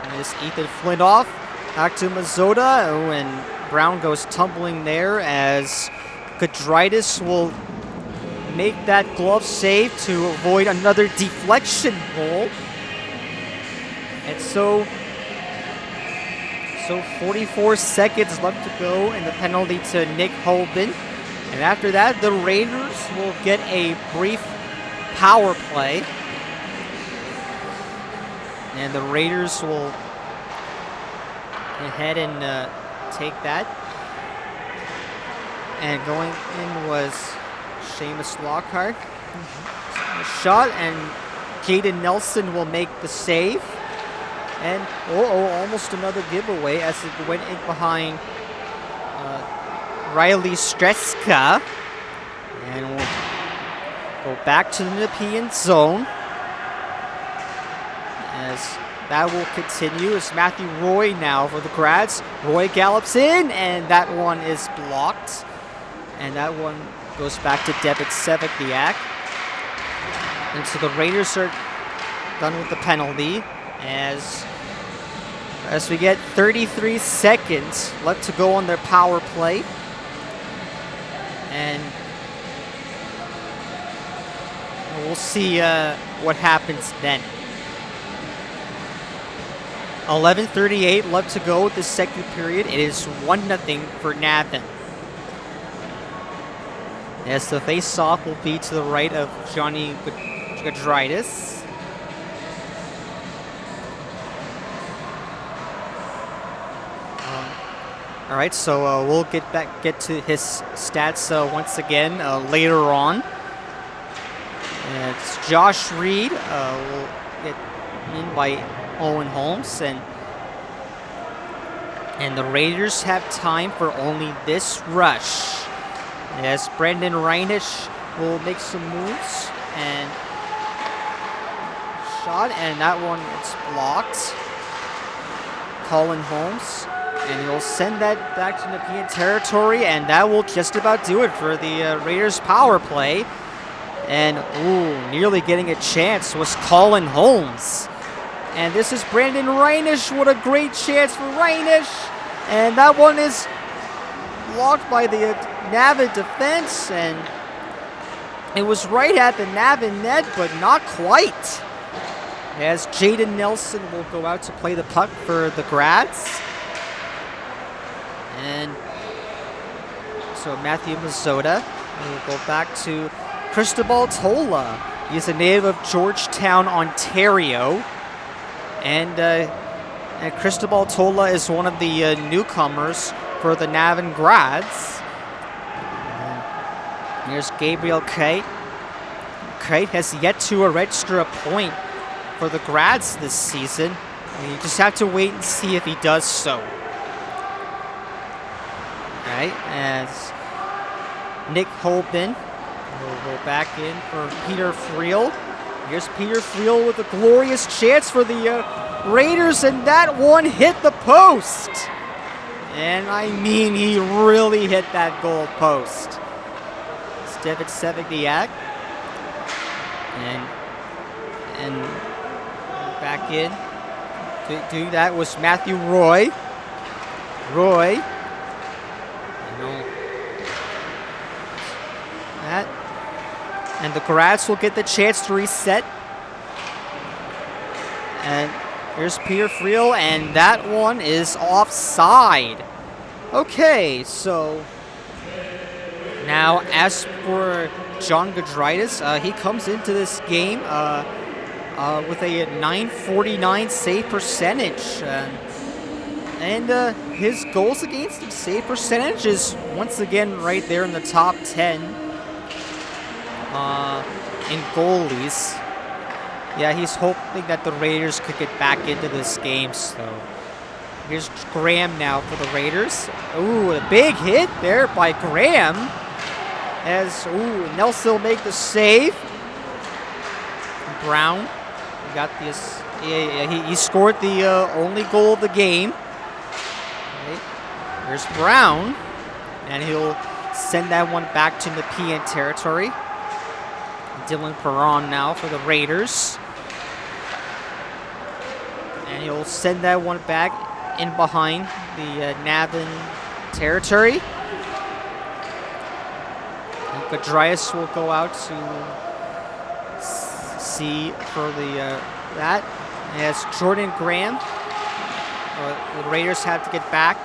And it's Ethan Flintoff back to Mazzotta. Oh, and Brown goes tumbling there as Gudritis will make that glove save to avoid another deflection goal. And so 44 seconds left to go in the penalty to Nick Holden. And after that, the Raiders will get a brief power play. And the Raiders will head and take that. And going in was Seamus Lockhart. Shot, and Jaden Nelson will make the save. And almost another giveaway as it went in behind Riley Streska. And we'll go back to the Nepean zone. As that will continue. It's Matthew Roy now for the Grads. Roy gallops in, and that one is blocked. And that one goes back to Devitt Sevikiak. And so the Raiders are done with the penalty as we get 33 seconds left to go on their power play. And we'll see what happens then. 11:38 left to go with the second period. It is 1-0 for Navan. As the face-off will be to the right of Johnny Gadritis. All right, so we'll get to his stats once again later on. And it's Josh Reed will get in by Owen Holmes, and the Raiders have time for only this rush. As Brendan Reinish will make some moves and shot, and that one is blocked. Colin Holmes, and he'll send that back to Nepean territory, and that will just about do it for the Raiders power play. And nearly getting a chance was Colin Holmes. And this is Brandon Reinish. What a great chance for Reinish. And that one is blocked by the Navan defense. And it was right at the Navan net, but not quite. As Jaden Nelson will go out to play the puck for the Grads. And so Matthew Mazzotta will go back to Cristobal Tola. He's a native of Georgetown, Ontario. And Cristobal Tola is one of the newcomers for the Navan Grads. And here's Gabriel Kate. Kate has yet to register a point for the Grads this season. And you just have to wait and see if he does so. All right, as Nick Holben will go back in for Peter Friel. Here's Peter Friel with a glorious chance for the Raiders, and that one hit the post. And I mean, he really hit that goal post. It's Devitt Sevikiak. And back in. To do that was Matthew Roy. Roy. That. And the Grads will get the chance to reset. And here's Peter Friel, and that one is offside. Okay, so now as for John Gadritis, he comes into this game with a .949 save percentage. And his goals against the save percentage is once again right there in the top 10 in goalies. Yeah, he's hoping that the Raiders could get back into this game. So here's Graham now for the Raiders. Ooh, a big hit there by Graham. As Nelson will make the save. Brown got this. He scored the only goal of the game. Right. Here's Brown, and he'll send that one back to Nepean territory. Dylan Perron now for the Raiders. And he'll send that one back in behind the Navan territory. And Gadrias will go out to see for the that. As Jordan Graham, the Raiders have to get back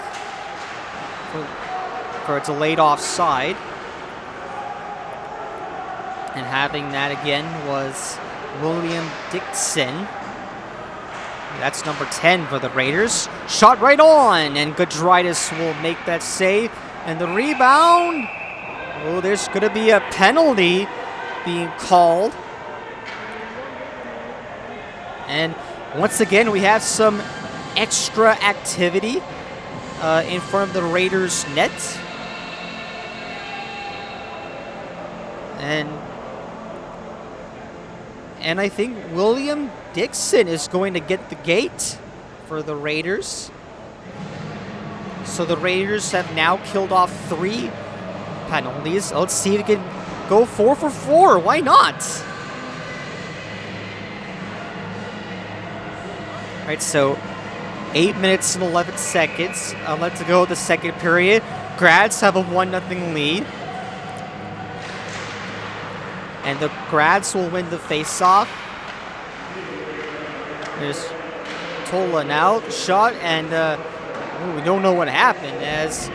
for a delayed offside. And having that again was William Dixon. That's number 10 for the Raiders. Shot right on, and Gudritis will make that save. And the rebound. Oh, there's going to be a penalty being called. And once again, we have some extra activity in front of the Raiders' net. And I think William Dixon is going to get the gate for the Raiders. So the Raiders have now killed off 3 penalties. Let's see if we can go 4 for 4. Why not? All right, so 8 minutes and 11 seconds left to go the second period. Grads have a 1-0 lead. And the Grads will win the face-off. There's Tola now, the shot, and we don't know what happened as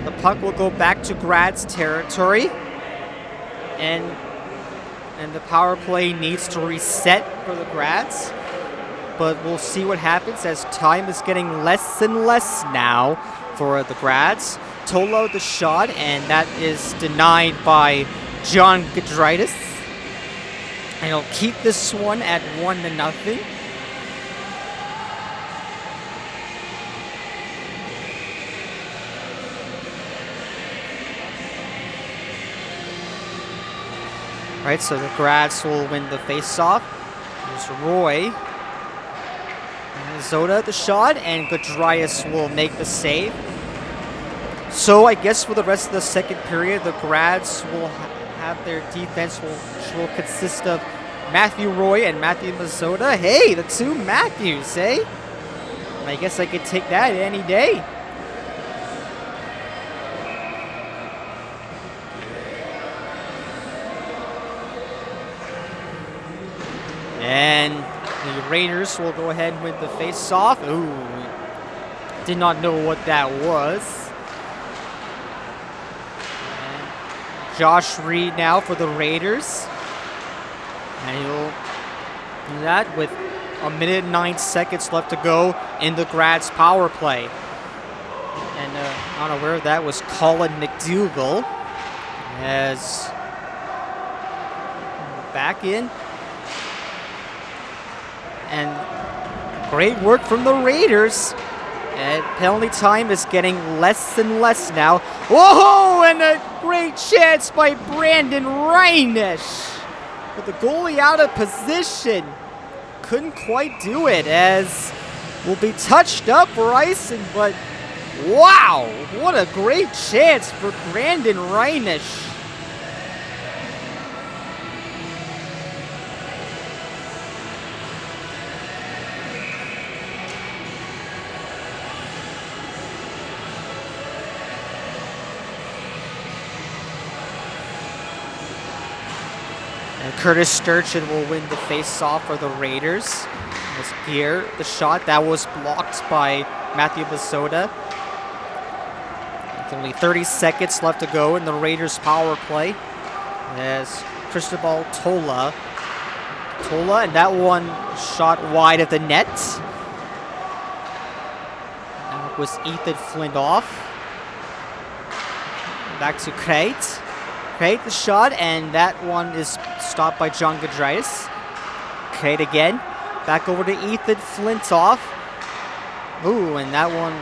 the puck will go back to Grads territory. And the power play needs to reset for the Grads. But we'll see what happens as time is getting less and less now for the Grads. Tola the shot, and that is denied by John Gudritis. And he'll keep this one at 1-0. Right, so the Grads will win the face-off. There's Roy. Zoda the shot, and Gudritis will make the save. So I guess for the rest of the second period, the Grads will have their defense which will consist of Matthew Roy and Matthew Mazzoda. Hey, the 2 Matthews, eh? I guess I could take that any day. And the Raiders will go ahead with the face-off. Ooh, did not know what that was. And Josh Reed now for the Raiders. And he'll do that with 1 minute and 9 seconds left to go in the Grads power play. And unaware that was Colin McDougall. As back in. And great work from the Raiders. And penalty time is getting less and less now. Whoa! And a great chance by Brandon Reinish. With the goalie out of position. Couldn't quite do it as will be touched up for icing. But wow! What a great chance for Brandon Reinish. Curtis Sturgeon will win the face-off for the Raiders. As here, the shot that was blocked by Matthew Mazzoda. With only 30 seconds left to go in the Raiders' power play. As Cristobal Tola, and that one shot wide at the net. That was Ethan Flintoff. Back to Crate. Crate the shot, and that one is stopped by John Gudritis. Crate again. Back over to Ethan Flintoff. Ooh, and that one,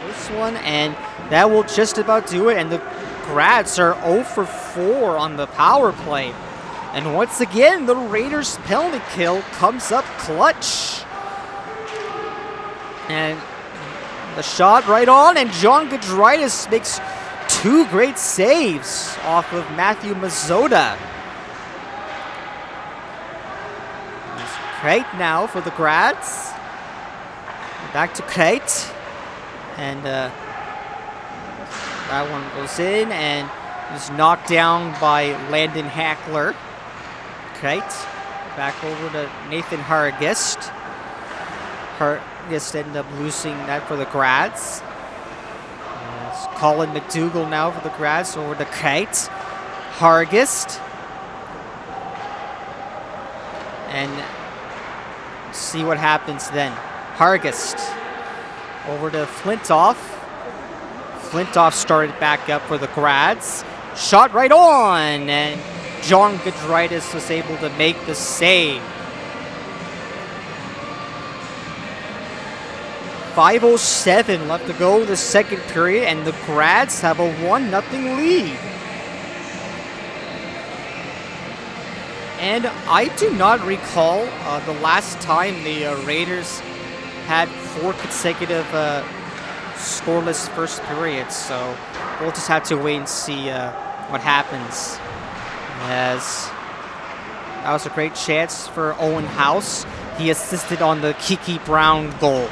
this one, and that will just about do it. And the Grads are 0 for 4 on the power play. And once again, the Raiders' penalty kill comes up clutch. And the shot right on, and John Gudritis makes 2 great saves off of Matthew Mazzoda. Crate now for the Grads. Back to Crate. And that one goes in and is knocked down by Landon Hackler. Crate. Back over to Nathan Hargist. Hargist ended up losing that for the Grads. Colin McDougall now for the Grads over to Crate. Hargist. And see what happens then. Hargest over to Flintoff. Flintoff started back up for the Grads. Shot right on, and John Gudritis was able to make the save. 5:07 left to go the second period, and the Grads have a 1-0 lead. And I do not recall the last time the Raiders had 4 consecutive scoreless first periods, so we'll just have to wait and see what happens. As that was a great chance for Owen House. He assisted on the Kiki Brown goal.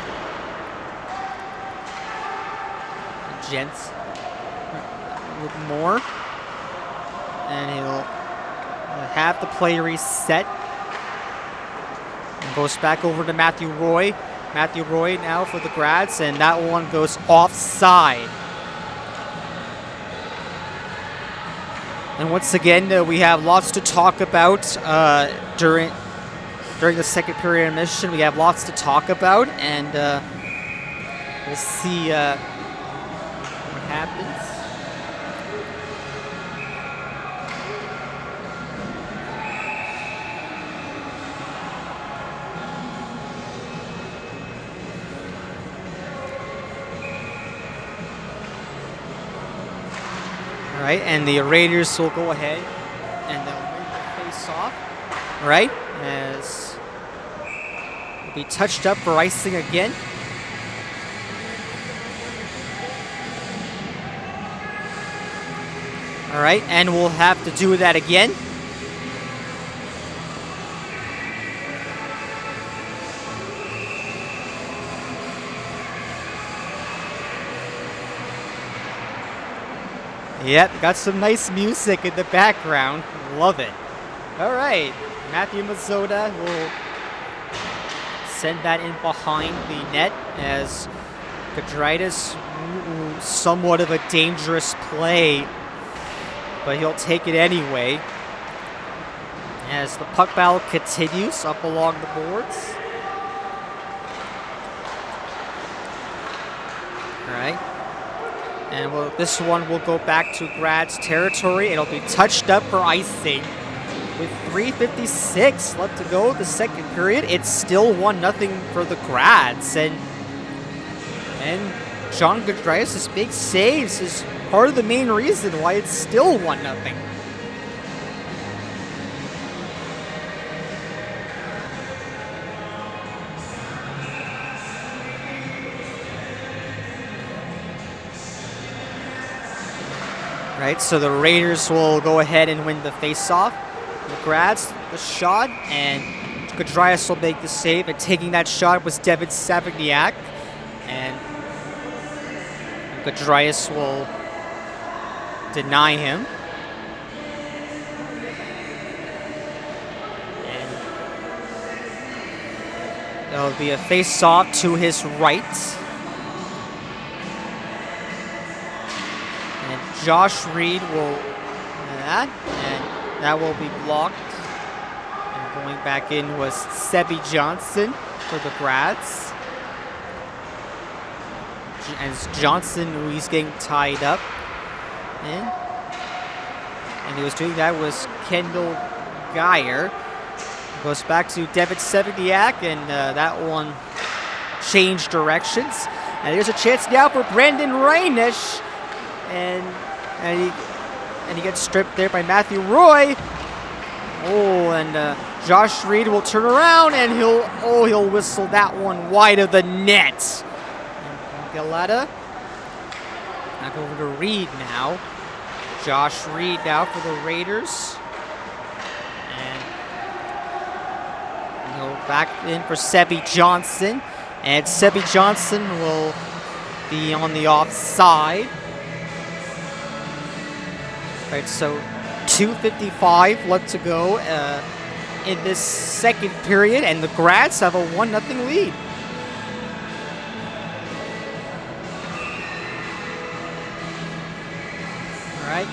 Gents with more, and he'll have the play reset. And goes back over to Matthew Roy. Matthew Roy now for the Grads, and that one goes offside. And once again, we have lots to talk about during the second period intermission. We have lots to talk about, and we'll see what happens. All right, and the Raiders will go ahead and they'll win the face-off. All right, as will be touched up for icing again. All right, and we'll have to do that again. Yep, got some nice music in the background. Love it. All right, Matthew Mazzotta will send that in behind the net as Gudritis, somewhat of a dangerous play, but he'll take it anyway. As the puck battle continues up along the boards. All right. And this one will go back to Grad's territory. It'll be touched up for icing. With 3:56 left to go the second period, it's still 1-0 for the Grads. And John Gudritis' big saves is part of the main reason why it's still 1-0. Right, so the Raiders will go ahead and win the face-off. The Grads, the shot, and Gudritis will make the save. And taking that shot was Devin Savignac. And Gudritis will deny him. And there'll be a face-off to his right. Josh Reed will and that will be blocked. And going back in was Sebi Johnson for the Grads. As Johnson, who he's getting tied up in. And he was doing that was Kendall Geyer. Goes back to Devin Sevignac, and that one changed directions. And there's a chance now for Brandon Reinish. And he gets stripped there by Matthew Roy. Oh, and Josh Reed will turn around and he'll whistle that one wide of the net. And Galetta back over to Reed now. Josh Reed now for the Raiders. And he'll back in for Sebi Johnson. And Sebi Johnson will be on the offside. Right, so 2:55 left to go in this second period, and the Grads have a 1-0 lead. All right.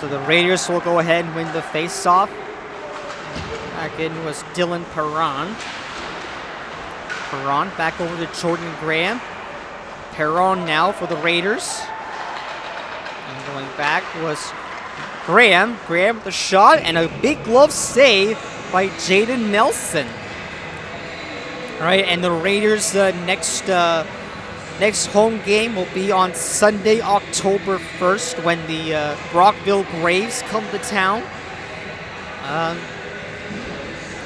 So the Raiders will go ahead and win the face-off. Back back in was Dylan Perron. Perron back over to Jordan Graham. Perron now for the Raiders. And going back was Graham. Graham with the shot and a big glove save by Jaden Nelson. All right, and the Raiders' next home game will be on Sunday, October 1st, when the Brockville Braves come to town.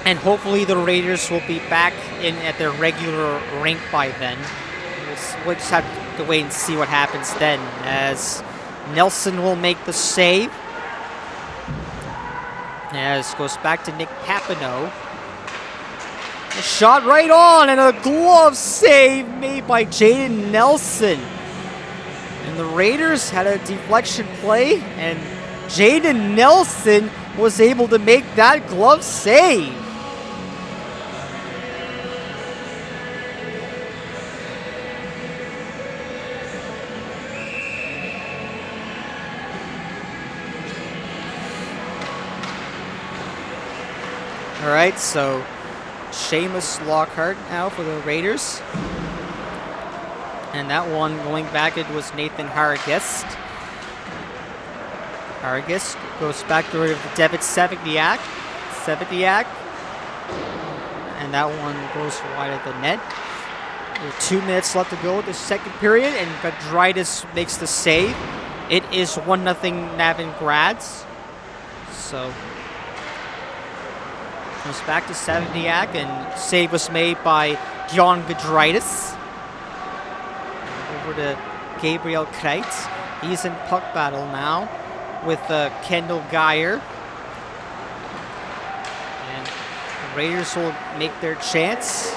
And hopefully the Raiders will be back in at their regular rink by then. We'll just have to wait and see what happens then, as Nelson will make the save. As goes back to Nick Papineau. A shot right on, and a glove save made by Jaden Nelson. And the Raiders had a deflection play, and Jaden Nelson was able to make that glove save. All right, so Seamus Lockhart now for the Raiders. And that one going back, it was Nathan Hargest. Hargest goes back to Devin Sevigniak. And that one goes wide at the net. There's 2 minutes left to go in the second period, and Gudritis makes the save. It is 1-0 Navan Grads. So comes back to Sevigniak, and save was made by John Gudritis. Over to Gabriel Kreitz. He's in puck battle now with Kendall Geyer. And the Raiders will make their chance.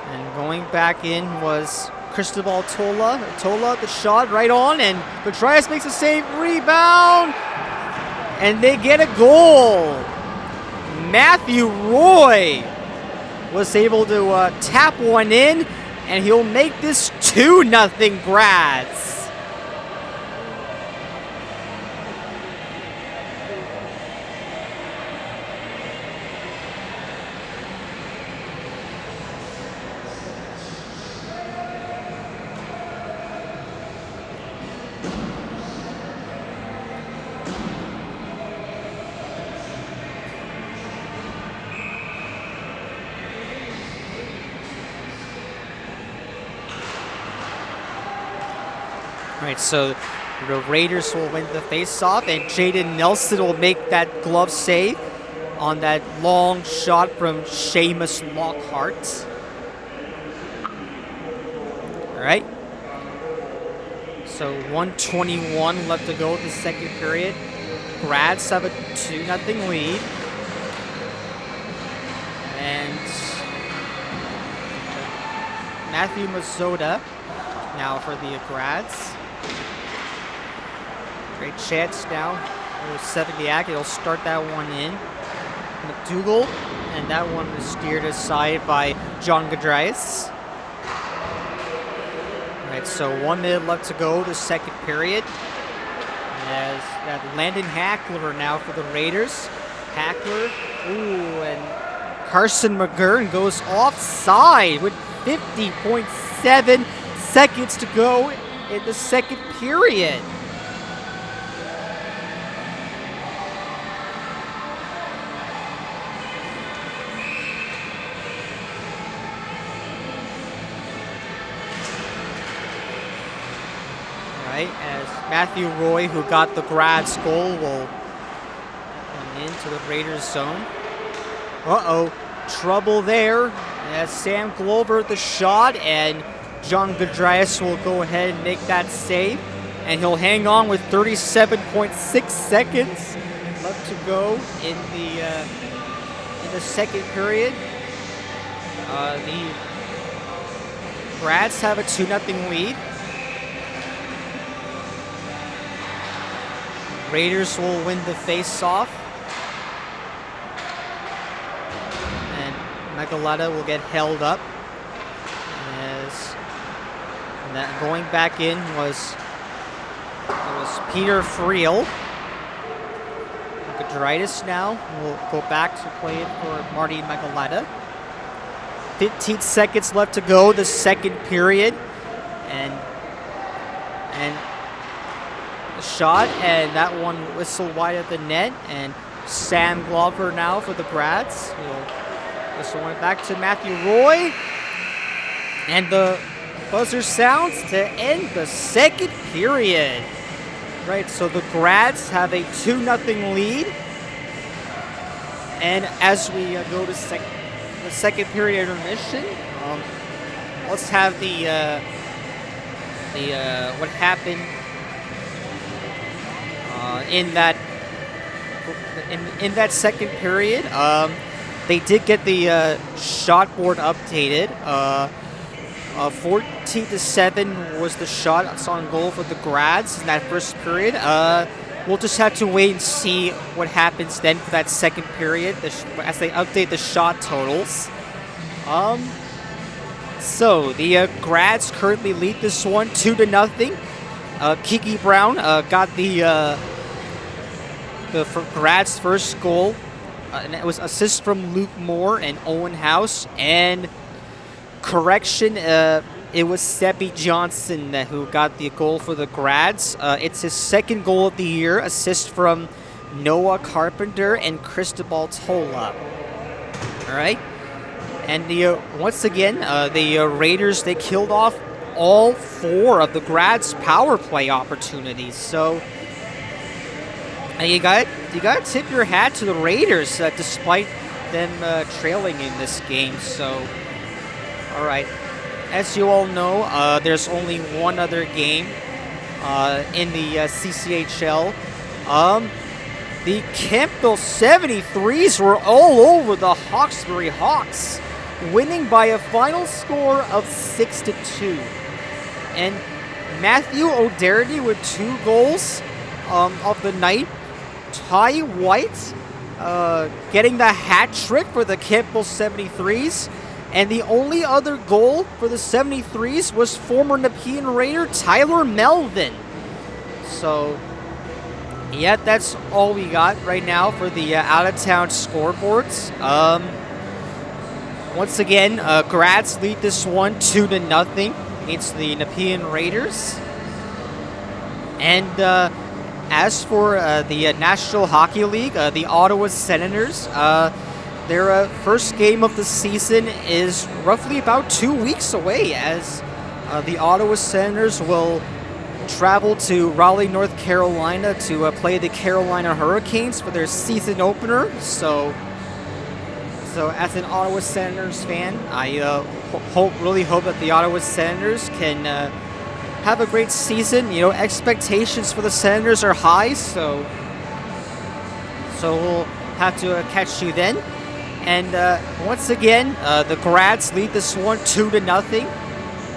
And going back in was Cristobal Tola. Tola, the shot right on, and Gudritis makes a save, rebound, and they get a goal. Matthew Roy was able to tap one in, and he'll make this 2-0 Grads. All right, so the Raiders will win the faceoff, and Jaden Nelson will make that glove save on that long shot from Seamus Lockhart. All right. So 1:21 left to go in the second period. Grads have a 2-0 lead. And Matthew Mazzotta now for the Grads. Great chance now. There's Sevigniak. It'll start that one in. McDougall, and that one was steered aside by John Gudritis. All right, so 1 minute left to go, the second period. As that Landon Hackler now for the Raiders. Hackler, and Carson McGurn goes offside with 50.7 seconds to go in the second period. As Matthew Roy, who got the Grads goal, will come into the Raiders zone. Trouble there. As Sam Glover the shot, and John Gudritis will go ahead and make that save. And he'll hang on with 37.6 seconds left to go in the second period. The Grads have a 2-0 lead. Raiders will win the face-off. And Megaletta will get held up. And that going back in was Peter Friel. Gudritis now will go back to play it for Marty Magalata. 15 seconds left to go, the second period. And a shot, and that one whistled wide at the net. And Sam Glover now for the Grads. This one back to Matthew Roy. And the buzzer sounds to end the second period. Right, so the Grads have a 2-0 lead. And as we go to the second period intermission, let's have what happened in that second period. They did get the shot board updated. 14-7 was the shot on goal for the Grads in that first period. We'll just have to wait and see what happens then for that second period as they update the shot totals. So the Grads currently lead this one 2-0. Kiki Brown got the Grads' first goal, and it was assist from Luke Moore and Owen House. And correction, it was Sebi Johnson who got the goal for the Grads. It's his second goal of the year, assist from Noah Carpenter and Cristobal Tola. All right. And once again, the Raiders, they killed off all 4 of the Grads' power play opportunities. So you got to tip your hat to the Raiders despite them trailing in this game. So, all right. As you all know, there's only one other game in the CCHL. The Campbell 73s were all over the Hawkesbury Hawks, winning by a final score of 6-2. And Matthew O'Doherty with 2 goals of the night. Ty White getting the hat trick for the Campbell 73s. And the only other goal for the 73s was former Nepean Raider Tyler Melvin. So, yeah, that's all we got right now for the out-of-town scoreboards. Once again, Grads lead this one 2-0 against the Nepean Raiders. And as for the National Hockey League, the Ottawa Senators, their first game of the season is roughly about 2 weeks away, as the Ottawa Senators will travel to Raleigh, North Carolina to play the Carolina Hurricanes for their season opener. So as an Ottawa Senators fan, I really hope that the Ottawa Senators can have a great season. You know, expectations for the Senators are high, so we'll have to catch you then. And once again, the Grads lead this one 2-0.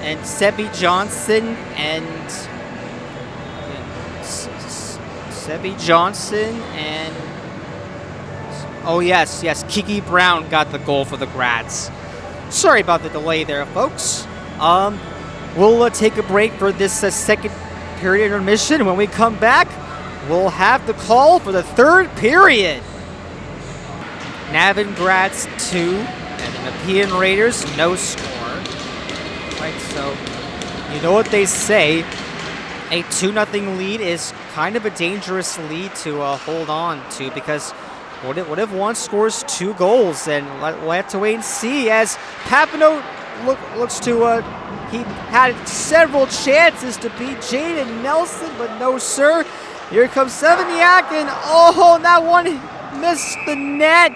And Sebi Johnson oh yes, Kiki Brown got the goal for the Grads. Sorry about the delay there, folks. We'll take a break for this second period intermission. When we come back, we'll have the call for the third period. NAV and Grads 2, and the Nepean Raiders no score. Right, so you know what they say, a 2-0 lead is kind of a dangerous lead to hold on to, because what if one scores 2 goals? And we'll have to wait and see, as Papineau looks to, he had several chances to beat Jaden Nelson, but no sir. Here comes Sevignac, and oh, that one missed the net.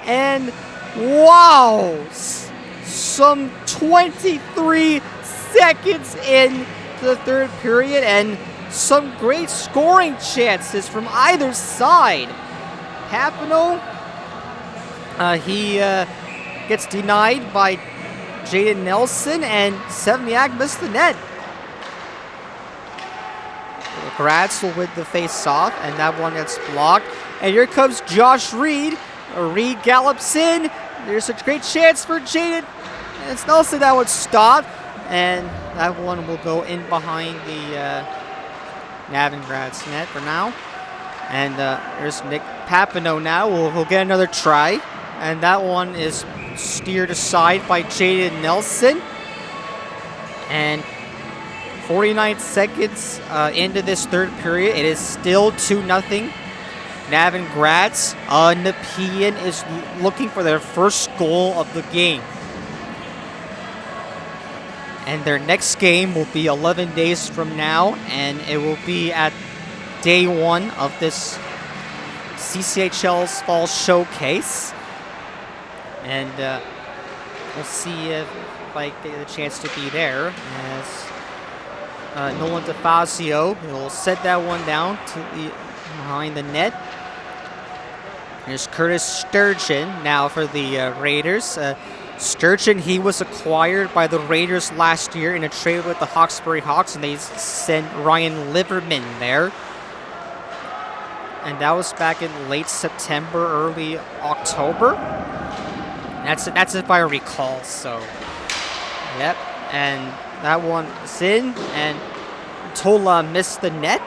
And wow, some 23 seconds in the third period, and some great scoring chances from either side. Papineau, he gets denied by Jaden Nelson, and Sevignac missed the net. The Grads will win the face-off, and that one gets blocked. And here comes Josh Reed. Reed gallops in. There's a great chance for Jaden. It's Nelson that would stop. And that one will go in behind the NAV and Grads net for now. And there's Nick Papino now. We'll get another try. And that one is steered aside by Jaden Nelson. And 49 seconds into this third period. It is still 2-0. NAV and Graz. Nepean is looking for their first goal of the game. And their next game will be 11 days from now, and it will be at day 1 of this CCHL's Fall Showcase. And we'll see if I get a chance to be there. As Nolan DeFazio will set that one down to the behind the net. There's Curtis Sturgeon now for the Raiders. Sturgeon, he was acquired by the Raiders last year in a trade with the Hawkesbury Hawks, and they sent Ryan Liverman there. And that was back in late September, early October. That's if I recall. So, yep. And that one is in, and Tola missed the net.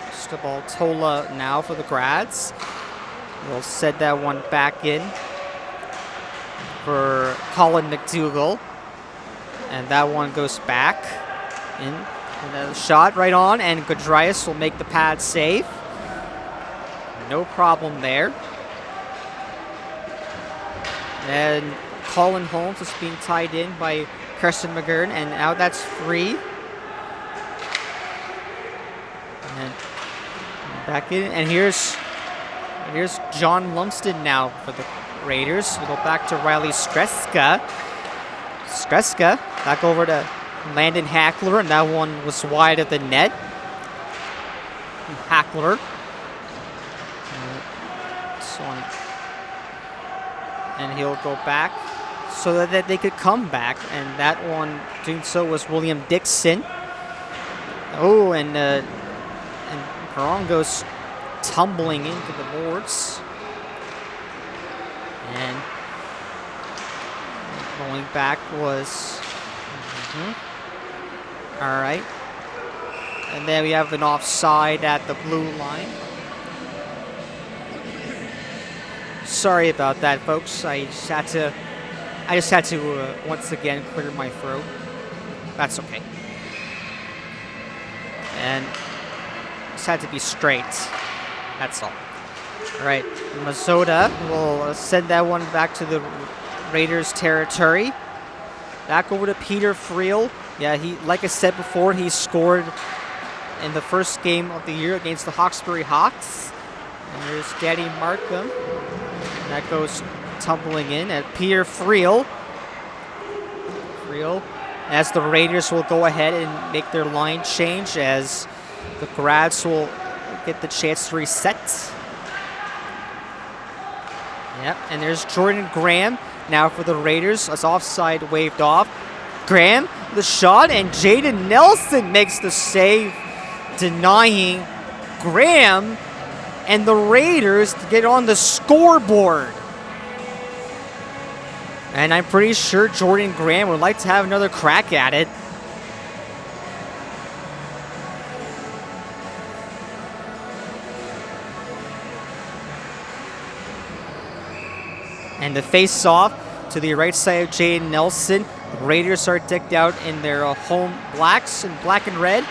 Just the ball, Tola now for the Grads. We'll set that one back in for Colin McDougall. And that one goes back in. And a shot right on, and Gudrias will make the pad save. No problem there. And Colin Holmes is being tied in by Kirsten McGurn, and now that's free. And back in, and here's John Lumsden now for the Raiders. We go back to Riley Streska. Streska back over to Landon Hackler, and that one was wide of the net. Hackler. And he'll go back so that they could come back. And that one doing so was William Dixon. Oh, and Perron goes tumbling into the boards. And going back was... All right. And then we have an offside at the blue line. Sorry about that, folks. I just had to once again clear my throat. That's okay. And just had to be straight. That's all. All right. Mazzotta will send that one back to the Raiders territory. Back over to Peter Friel. Yeah, like I said before, he scored in the first game of the year against the Hawkesbury Hawks. And there's Daddy Markham. That goes tumbling in at Peter Friel. As the Raiders will go ahead and make their line change, as the Grads will get the chance to reset. Yep, and there's Jordan Graham now for the Raiders as offside waved off. Graham, the shot, and Jaden Nelson makes the save, denying Graham and the Raiders to get on the scoreboard. And I'm pretty sure Jordan Graham would like to have another crack at it. And the face-off to the right side of Jaden Nelson. The Raiders are decked out in their home blacks and black and red.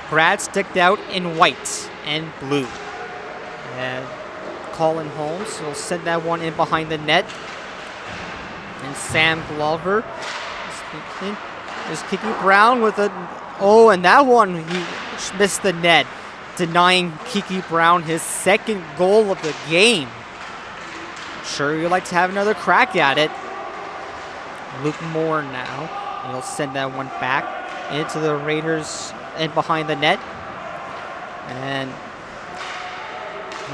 Grads decked out in white and blue. And Colin Holmes will send that one in behind the net. And Sam Glover is Kiki Brown with a... Oh, and that one, he missed the net, denying Kiki Brown his second goal of the game. Sure, you'd like to have another crack at it. Luke Moore now. And he'll send that one back into the Raiders and behind the net. And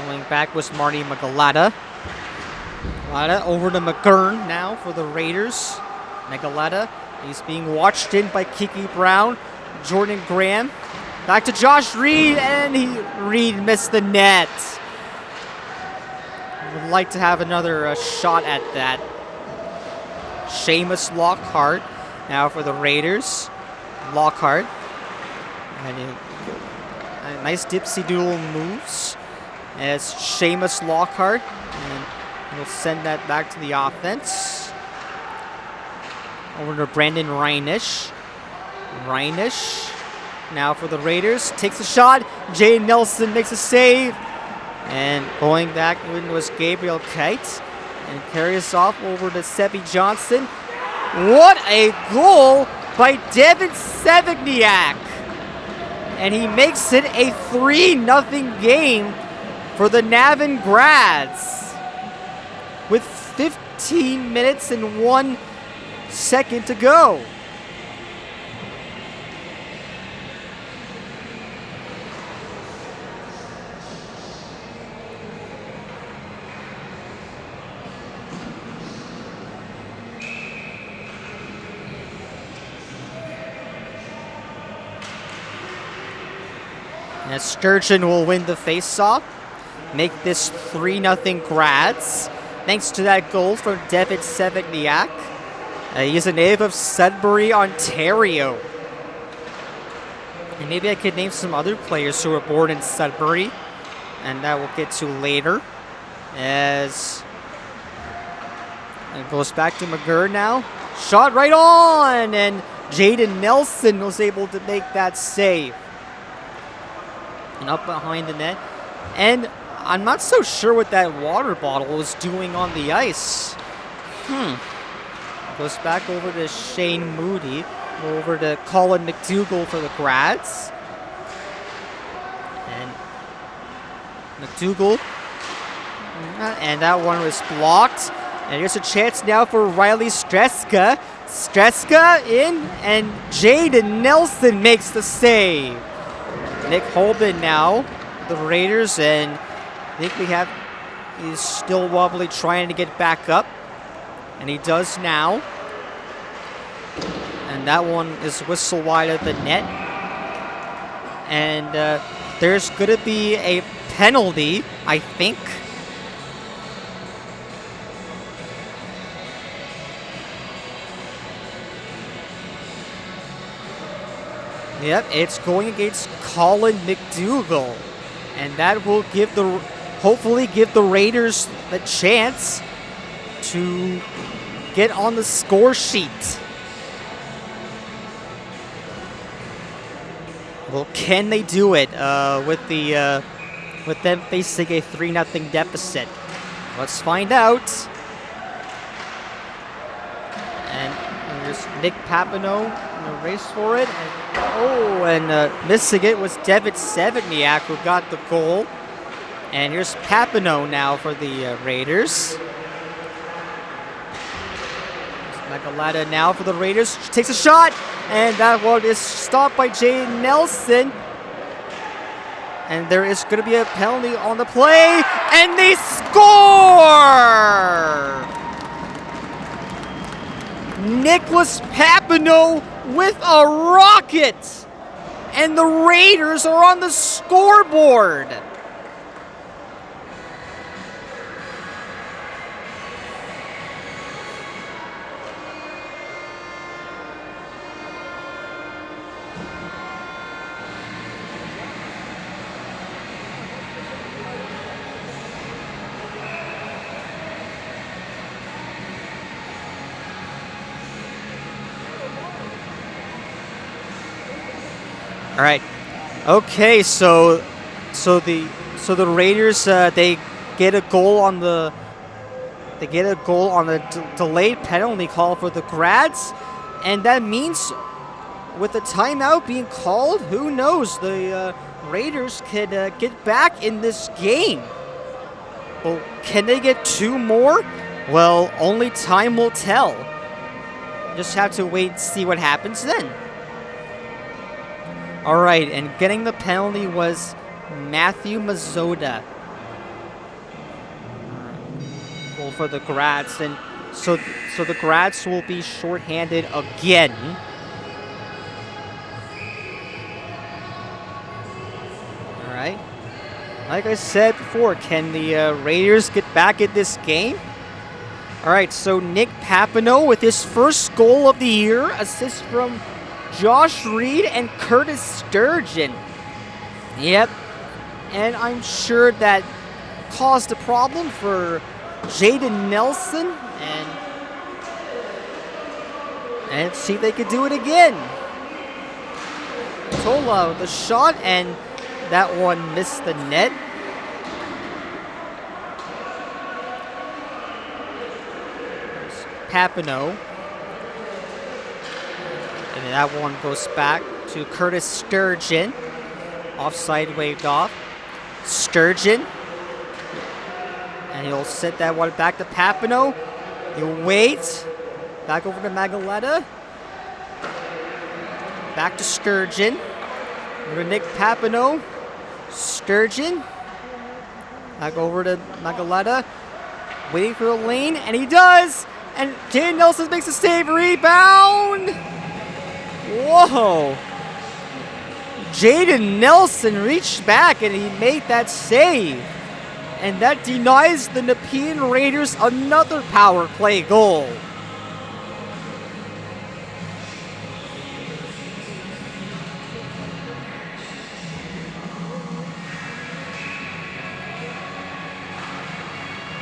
going back was Marty Magalata. Over to McGurn now for the Raiders. Magalata, he's being watched in by Kiki Brown. Jordan Graham. Back to Josh Reed, and Reed missed the net. Would like to have another shot at that. Seamus Lockhart now for the Raiders. Lockhart. Nice dipsy doodle moves as Seamus Lockhart. And he'll send that back to the offense. Over to Brandon Reinish. Reinish now for the Raiders. Takes a shot. Jay Nelson makes a save. And going back was Gabriel Kite. And carries off over to Sebi Johnson. What a goal by Devin Sevigniak. And he makes it a 3-0 game for the NAV Grads. With 15 minutes and 1 second to go. And Sturgeon will win the faceoff, make this 3-0 Grads. Thanks to that goal from Devin Sevigniak. He is a native of Sudbury, Ontario. And maybe I could name some other players who were born in Sudbury, and that we'll get to later. As it goes back to McGurr now. Shot right on, and Jaden Nelson was able to make that save. And up behind the net. And I'm not so sure what that water bottle was doing on the ice. Goes back over to Shane Moody. Over to Colin McDougall for the Grads. And McDougall. And that one was blocked. And here's a chance now for Riley Streska. Streska in, and Jaden Nelson makes the save. Nick Holden now, the Raiders, and I think he's still wobbly trying to get back up. And he does now. And that one is whistle wide of the net. And there's going to be a penalty, I think. Yep, it's going against Colin McDougall. And that will hopefully give the Raiders the chance to get on the score sheet. Well, can they do it with them facing a 3-0 deficit? Let's find out. And there's Nick Papineau in the race for it. And missing it was Devin Sevigniak who got the goal. And here's Papineau now for the Raiders. Magalata now for the Raiders. Takes a shot. And that one is stopped by Jay Nelson. And there is going to be a penalty on the play. And they score! Nicholas Papineau with a rocket. And the Raiders are on the scoreboard. All right. Okay, so the Raiders they get a goal on the delayed penalty call for the Grads, and that means with the timeout being called, who knows, the Raiders could get back in this game. Well, can they get 2 more? Well, only time will tell. Just have to wait and see what happens then. All right, and getting the penalty was Matthew Mazzoda. Goal for the Grads, and so the Grads will be shorthanded again. All right. Like I said before, can the Raiders get back in this game? All right, so Nick Papineau with his first goal of the year, assist from Josh Reed and Curtis Sturgeon. Yep. And I'm sure that caused a problem for Jaden Nelson. And see if they could do it again. Tola, the shot, and that one missed the net. Papineau. And that one goes back to Curtis Sturgeon. Offside waved off. Sturgeon. And he'll set that one back to Papineau. He'll wait. Back over to Magaleta. Back to Sturgeon. Over to Nick Papineau. Sturgeon. Back over to Magaleta. Waiting for the lane, and he does! And Jaden Nelson makes a save. Rebound! Whoa! Jaden Nelson reached back and he made that save. And that denies the Nepean Raiders another power play goal.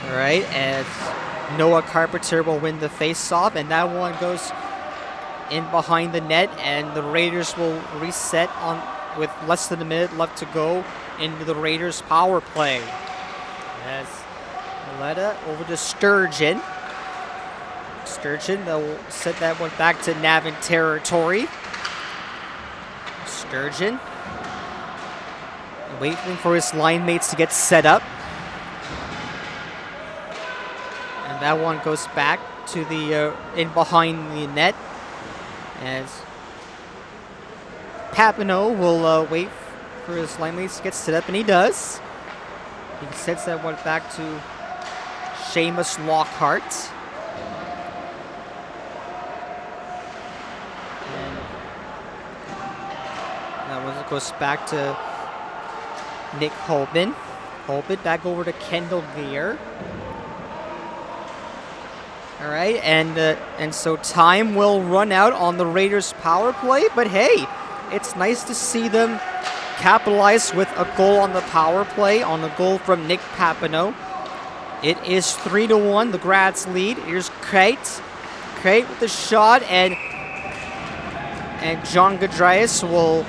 All right, as Noah Carpenter will win the face-off, and that one goes in behind the net, and the Raiders will reset on with less than a minute left to go into the Raiders power play. As Maleta over to Sturgeon. Sturgeon, they'll set that one back to NAV territory. Sturgeon. Waiting for his line mates to get set up. And that one goes back to the in behind the net. As Papineau will wait for his line mates to get set up, and he does. He sets that one back to Seamus Lockhart. And that one goes back to Nick Holman. Holman back over to Kendall Gear. All right, and so time will run out on the Raiders power play, but hey, it's nice to see them capitalize with a goal on the power play, on a goal from Nick Papineau. It is 3-1, the Grads lead. Here's Crate. Crate with the shot, and John Gadraius will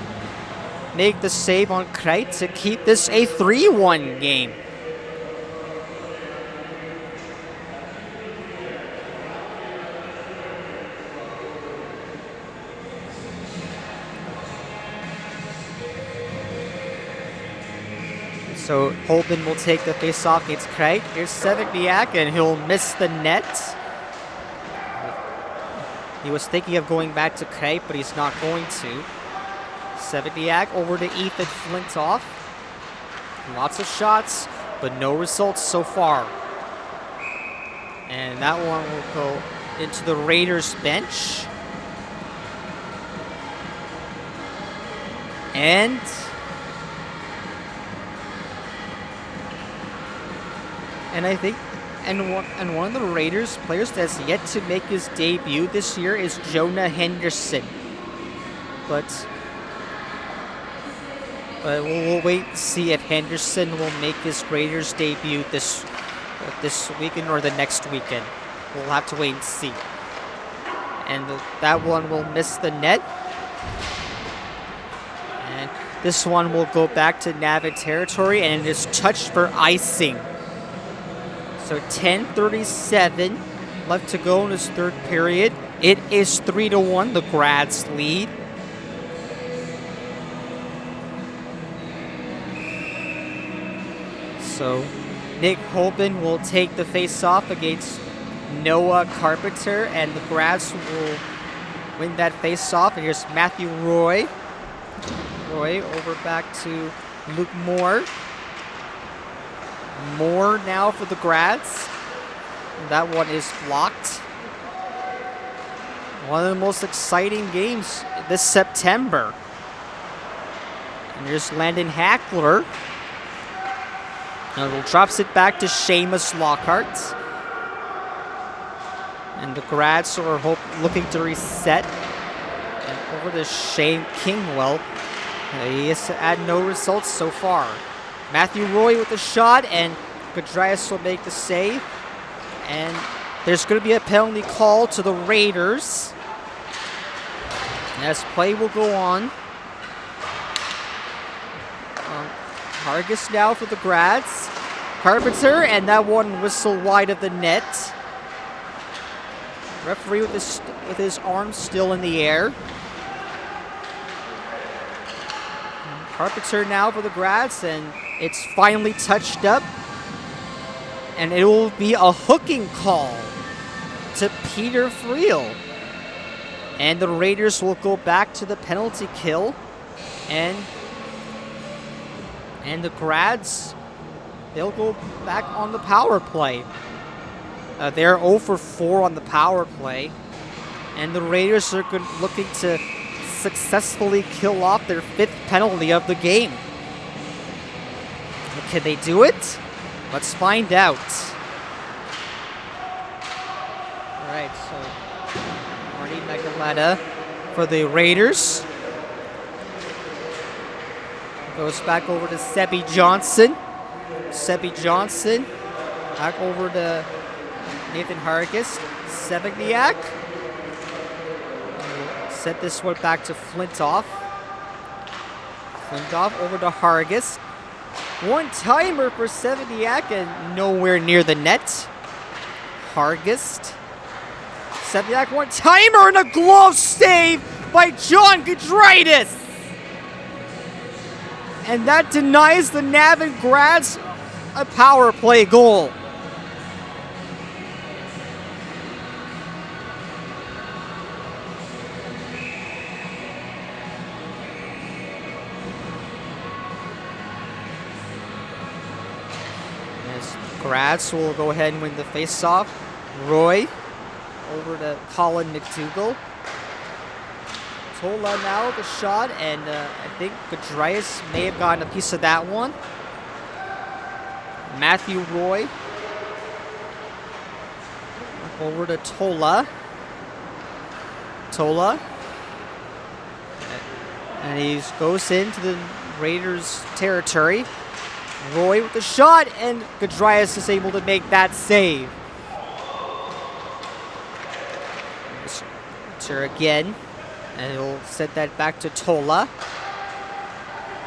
make the save on Crate to keep this a 3-1 game. So Holman will take the face-off against Craig. Here's Sevigniak, and he'll miss the net. He was thinking of going back to Craig, but he's not going to. Sevigniak over to Ethan Flintoff. Lots of shots, but no results so far. And that one will go into the Raiders bench. And I think, and one of the Raiders players that's yet to make his debut this year is Jonah Henderson. But we'll wait and see if Henderson will make his Raiders debut this weekend or the next weekend. We'll have to wait and see. And that one will miss the net. And this one will go back to NAV territory, and it is touched for icing. So 10:37 left to go in this third period. It is 3-1, the Grads lead. So Nick Holman will take the face-off against Noah Carpenter, and the Grads will win that face-off. And here's Matthew Roy. Roy over back to Luke Moore. Moore now for the Grads. That one is blocked. One of the most exciting games this September. And there's Landon Hackler. And drops it back to Seamus Lockhart. And the Grads are looking to reset. And over to Shane Kingwell. He has had no results so far. Matthew Roy with the shot, and Gudrias will make the save. And there's going to be a penalty call to the Raiders, as play will go on. Hargis now for the Grads. Carpenter, and that one whistle wide of the net. Referee with his arm still in the air. Carpenter now for the Grads, and it's finally touched up. And it will be a hooking call to Peter Friel. And the Raiders will go back to the penalty kill. And the Grads, they'll go back on the power play. They're 0 for 4 on the power play. And the Raiders are looking to successfully kill off their 5th penalty of the game. Can they do it? Let's find out. All right, so Marty Megaletta for the Raiders. Goes back over to Sebi Johnson. Sebi Johnson back over to Nathan Hargis. Sevignac. Set this one back to Flintoff. Flintoff over to Hargis. One-timer for Sevignac and nowhere near the net. Hargis. Sevignac one-timer and a glove save by John Gudrias. And that denies the NAV and Grads a power play goal. Grads will go ahead and win the face-off. Roy over to Colin McDougall. Tola now the shot, and I think Gudrias may have gotten a piece of that one. Matthew Roy over to Tola. Tola. And he goes into the Raiders' territory. Roy with the shot, and Gudrias is able to make that save. Enter again, and he'll set that back to Tola.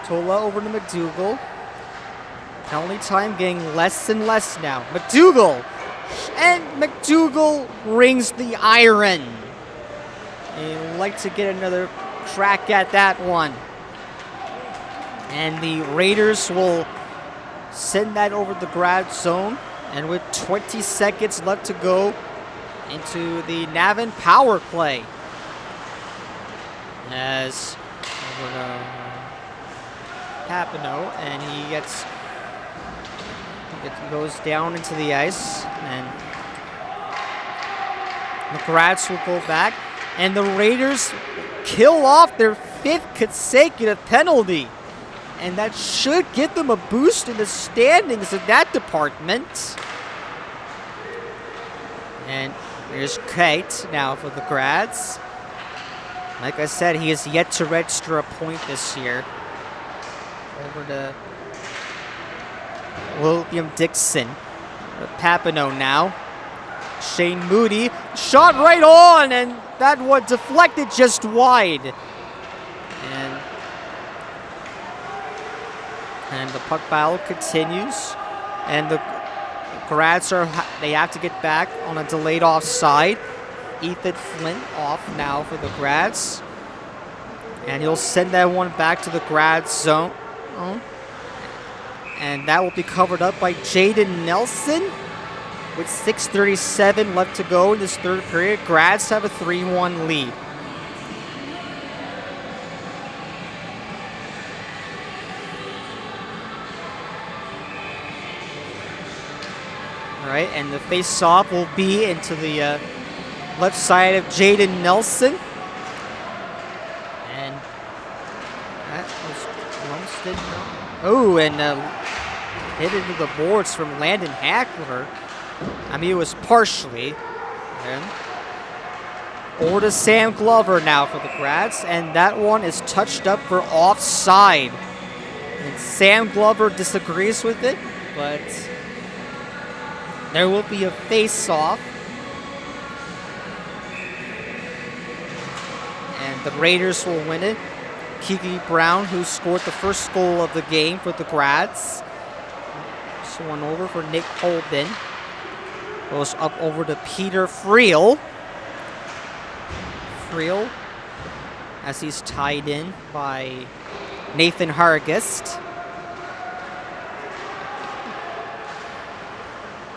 Tola over to McDougall. Penalty time getting less and less now. McDougall! And McDougall rings the iron. And he'd like to get another crack at that one. And the Raiders will send that over the Grad zone. And with 20 seconds left to go into the Navin power play. As over to Papineau, and he goes down into the ice, and the Grads will go back, and the Raiders kill off their 5th consecutive penalty. And that should give them a boost in the standings in that department. And there's Kate now for the Grads. Like I said, he has yet to register a point this year. Over to William Dixon. Papineau now. Shane Moody. Shot right on, and that one deflected just wide. And the puck battle continues. And the Grads they have to get back on a delayed offside. Ethan Flint off now for the Grads. And he'll send that one back to the Grads zone. And that will be covered up by Jaden Nelson. With 6:37 left to go in this 3rd period, Grads have a 3-1 lead. All right, and the face-off will be into the left side of Jaden Nelson. And that was Lumsden. Oh, and hit into the boards from Landon Hackler. I mean, it was partially. And Over to Sam Glover now for the Grads, and that one is touched up for offside. And Sam Glover disagrees with it, but there will be a face-off. And the Raiders will win it. Kiki Brown, who scored the first goal of the game for the Grads. This one over for Nick Holden. Goes up over to Peter Friel. Friel, as he's tied in by Nathan Hargest.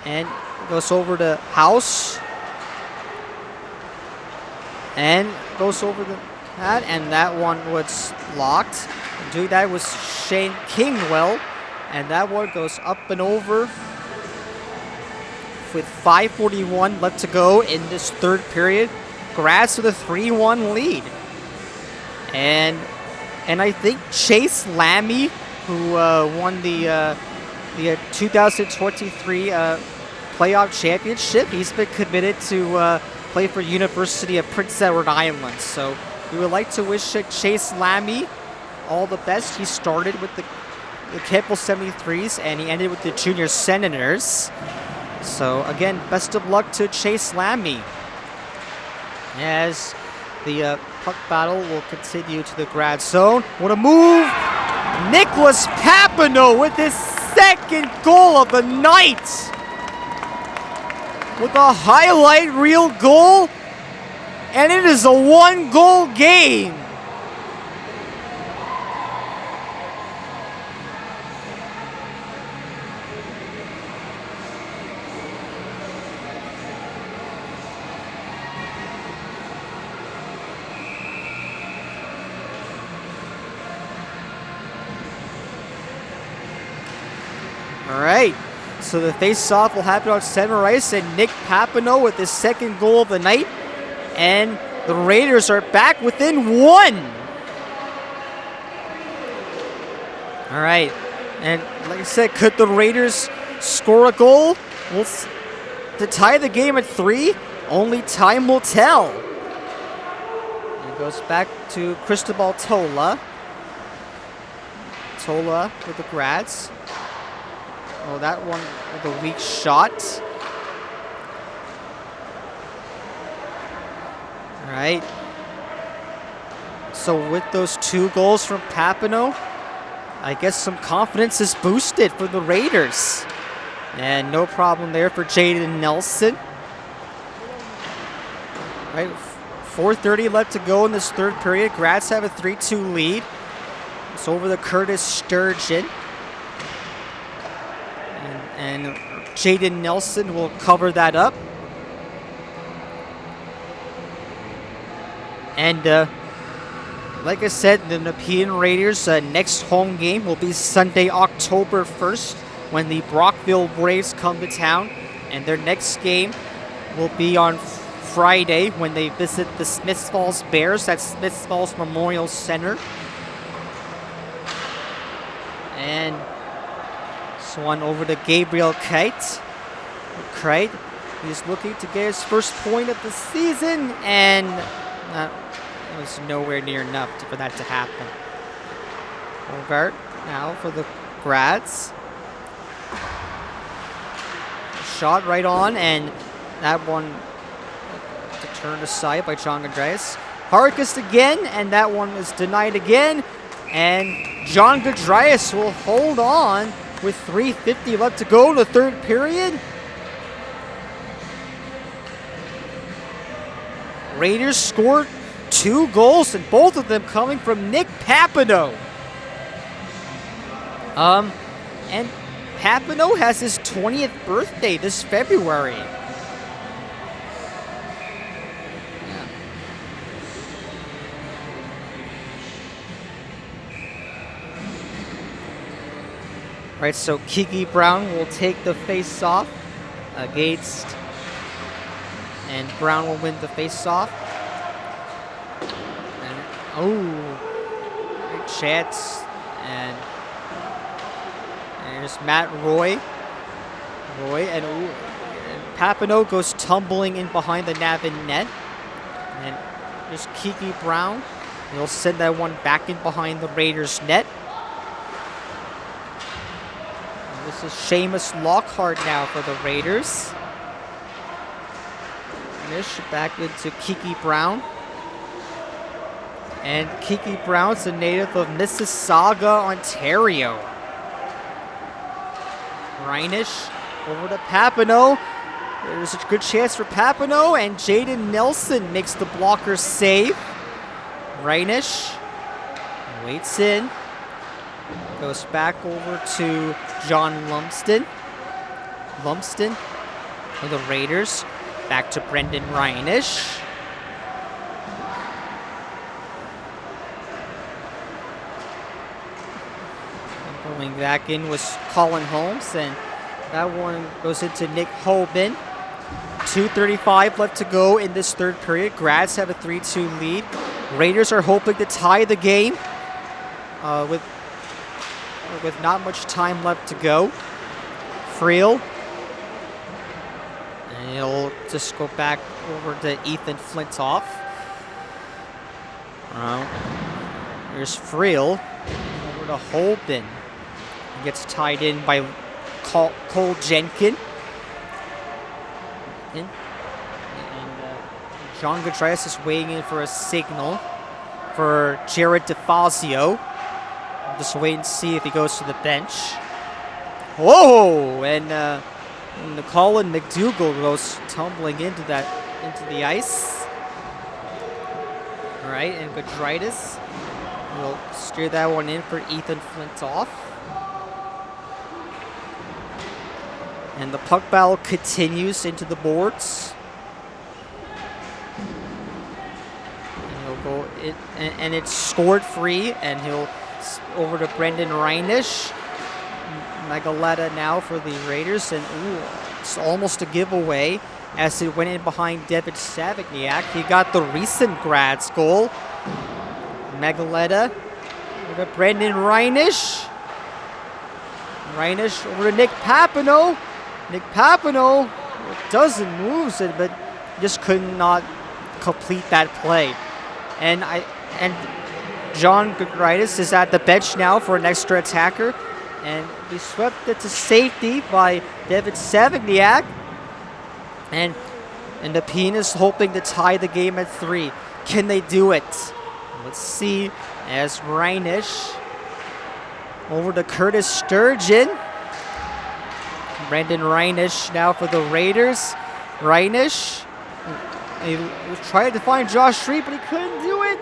And goes over to House. And goes over to that, and that one was blocked. Doing that was Shane Kingwell. And that one goes up and over with 5:41 left to go in this third period. Grads with a 3-1 lead. And I think Chase Lammy, who won the 2023 playoff championship, he's been committed to play for University of Prince Edward Island. So we would like to wish Chase Lammy all the best. He started with the Campbell 73s and he ended with the Junior Senators. So again, best of luck to Chase Lammy as the puck battle will continue to the Grad zone. What a move! Nicholas Papineau with his second goal of the night! With a highlight reel goal, and it is a one-goal game. All right, so the face-off will happen on center ice, and Nick Papineau with his second goal of the night, and the Raiders are back within one. All right, and like I said, could the Raiders score a goal to tie the game at 3? Only time will tell. It goes back to Cristobal Tola. Tola with the Grads. Oh, that one with a weak shot. All right. So with those 2 goals from Papineau, I guess some confidence is boosted for the Raiders. And no problem there for Jaden Nelson. All right, 4:30 left to go in this third period. Grads have a 3-2 lead. It's over the Curtis Sturgeon. And Jaden Nelson will cover that up. And like I said, the Nepean Raiders' next home game will be Sunday, October 1st, when the Brockville Braves come to town. And their next game will be on Friday when they visit the Smiths Falls Bears at Smiths Falls Memorial Center. And one over to Gabriel Kite. He's looking to get his first point of the season, and it was nowhere near enough for that to happen. Bogart now for the Grads. Shot right on, and that one turned aside by John Andreas. Harkest again, and that one is denied again, and John Gadrias will hold on with 3:50 left to go in the third period. Raiders scored 2 goals, and both of them coming from Nick Papineau. And Papineau has his 20th birthday this February. Right, so Kiki Brown will take the face-off against, and Brown will win the face-off. Great chance, and there's Matt Roy. And Papineau goes tumbling in behind the NAV net. And there's Kiki Brown. He'll send that one back in behind the Raiders' net. And this is Seamus Lockhart now for the Raiders. Mish back into Kiki Brown. And Kiki Brown's a native of Mississauga, Ontario. Reinisch over to Papineau. There's a good chance for Papineau, and Jaden Nelson makes the blocker save. Reinisch waits in. Goes back over to John Lumsden. Lumsden for the Raiders. Back to Brendan Reinisch. And going back in was Colin Holmes, and that one goes into Nick Hoban. 2:35 left to go in this third period. Grads have a 3-2 lead. Raiders are hoping to tie the game with not much time left to go. Friel. And he'll just go back over to Ethan Flintoff. Here's Friel over to Holden. He gets tied in by Cole Jenkin. And John Gudrias is weighing in for a signal for Jared DeFazio. Just wait and see if he goes to the bench. Whoa! And Colin McDougall goes tumbling into the ice. All right, and Gudrias will steer that one in for Ethan Flintoff. And the puck battle continues into the boards. And he'll go and it's scored free, and he'll over to Brendan Reinisch. Magaleta now for the Raiders, and it's almost a giveaway as it went in behind David Savignac. He got the recent Grads goal. Magaleta over to Brendan Reinisch. Reinisch over to Nick Papineau. Nick Papineau doesn't move it, but just could not complete that play. And John Gudrias is at the bench now for an extra attacker, and he swept it to safety by David Savignac. And the Peen is hoping to tie the game at 3. Can they do it? Let's see as Reinisch over to Curtis Sturgeon. Brendan Reinisch now for the Raiders. Reinisch, he was trying to find Josh Street, but he couldn't do it.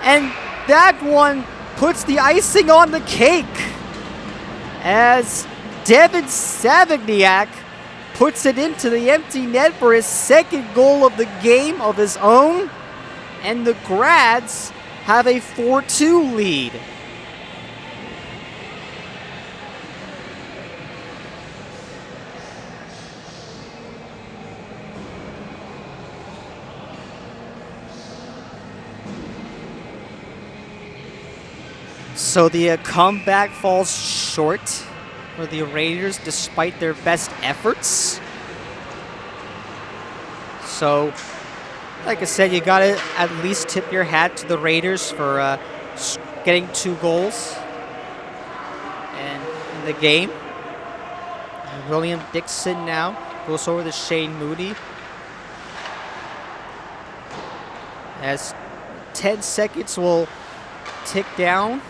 And that one puts the icing on the cake as Devin Savignac puts it into the empty net for his second goal of the game of his own. And the Grads have a 4-2 lead. So the comeback falls short for the Raiders despite their best efforts. So, like I said, you got to at least tip your hat to the Raiders for getting 2 goals in the game. And William Dixon now goes over to Shane Moody. As 10 seconds will tick down.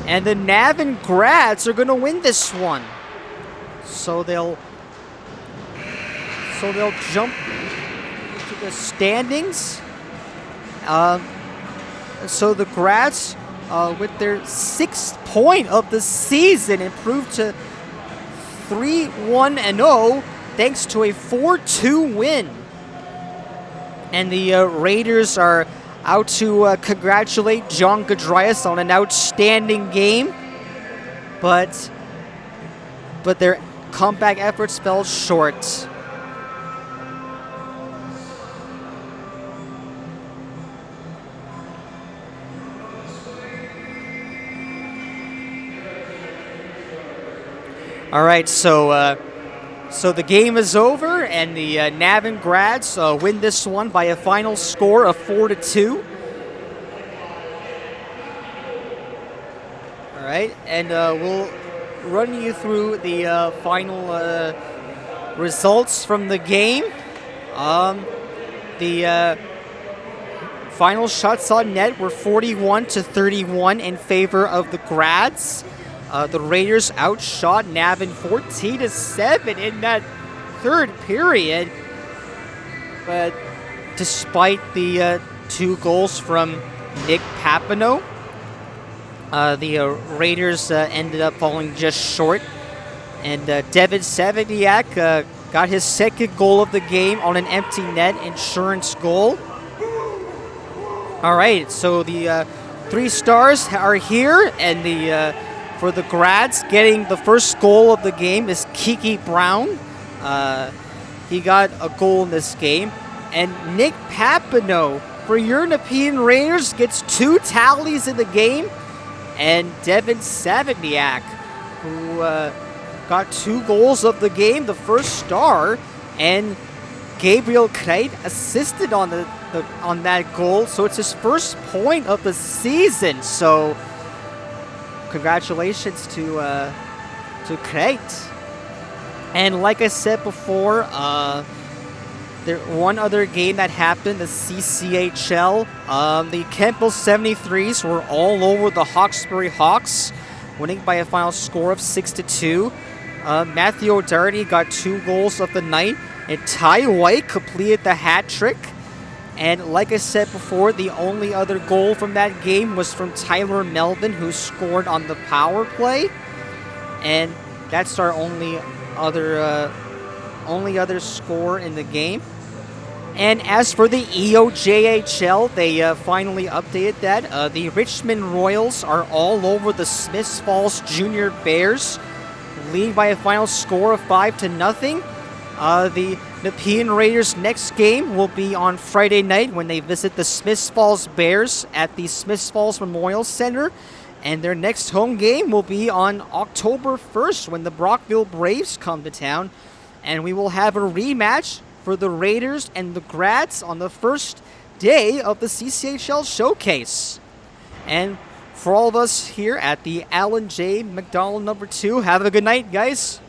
And the NAV and Grads are going to win this one. So they'll jump into the standings. So the Grads, with their 6th point of the season, improved to 3-1-0 thanks to a 4-2 win. And the Raiders are out to congratulate John Gudrias on an outstanding game, but their comeback efforts fell short. All right, so the game is over, and the NAV grads win this one by a final score of 4-2. All right, and we'll run you through the final results from the game. The final shots on net were 41-31 in favor of the grads. The Raiders outshot NAV 14-7 in that third period. But despite the 2 goals from Nick Papineau, the Raiders ended up falling just short. And Devin Saviniak got his second goal of the game on an empty net insurance goal. All right, so the 3 stars are here, and the for the grads, getting the first goal of the game is Kiki Brown. He got a goal in this game. And Nick Papineau for your Nepean Raiders gets 2 tallies in the game. And Devin Saviniak, who got 2 goals of the game, the first star, and Gabriel Kreit assisted on on that goal, so it's his first point of the season. So congratulations to Kreit. And like I said before, there one other game that happened, the CCHL. The Campbell 73s were all over the Hawkesbury Hawks, winning by a final score of 6-2. Matthew O'Doherty got 2 goals of the night, and Ty White completed the hat trick. And like I said before, the only other goal from that game was from Tyler Melvin, who scored on the power play. And that's our only other score in the game. And as for the EOJHL, they finally updated that. The Richmond Royals are all over the Smiths Falls Junior Bears, leading by a final score of 5-0. The Nepean Raiders' next game will be on Friday night when they visit the Smiths Falls Bears at the Smiths Falls Memorial Center. And their next home game will be on October 1st when the Brockville Braves come to town. And we will have a rematch for the Raiders and the grads on the first day of the CCHL Showcase. And for all of us here at the Alan J. McDonald #2, have a good night, guys.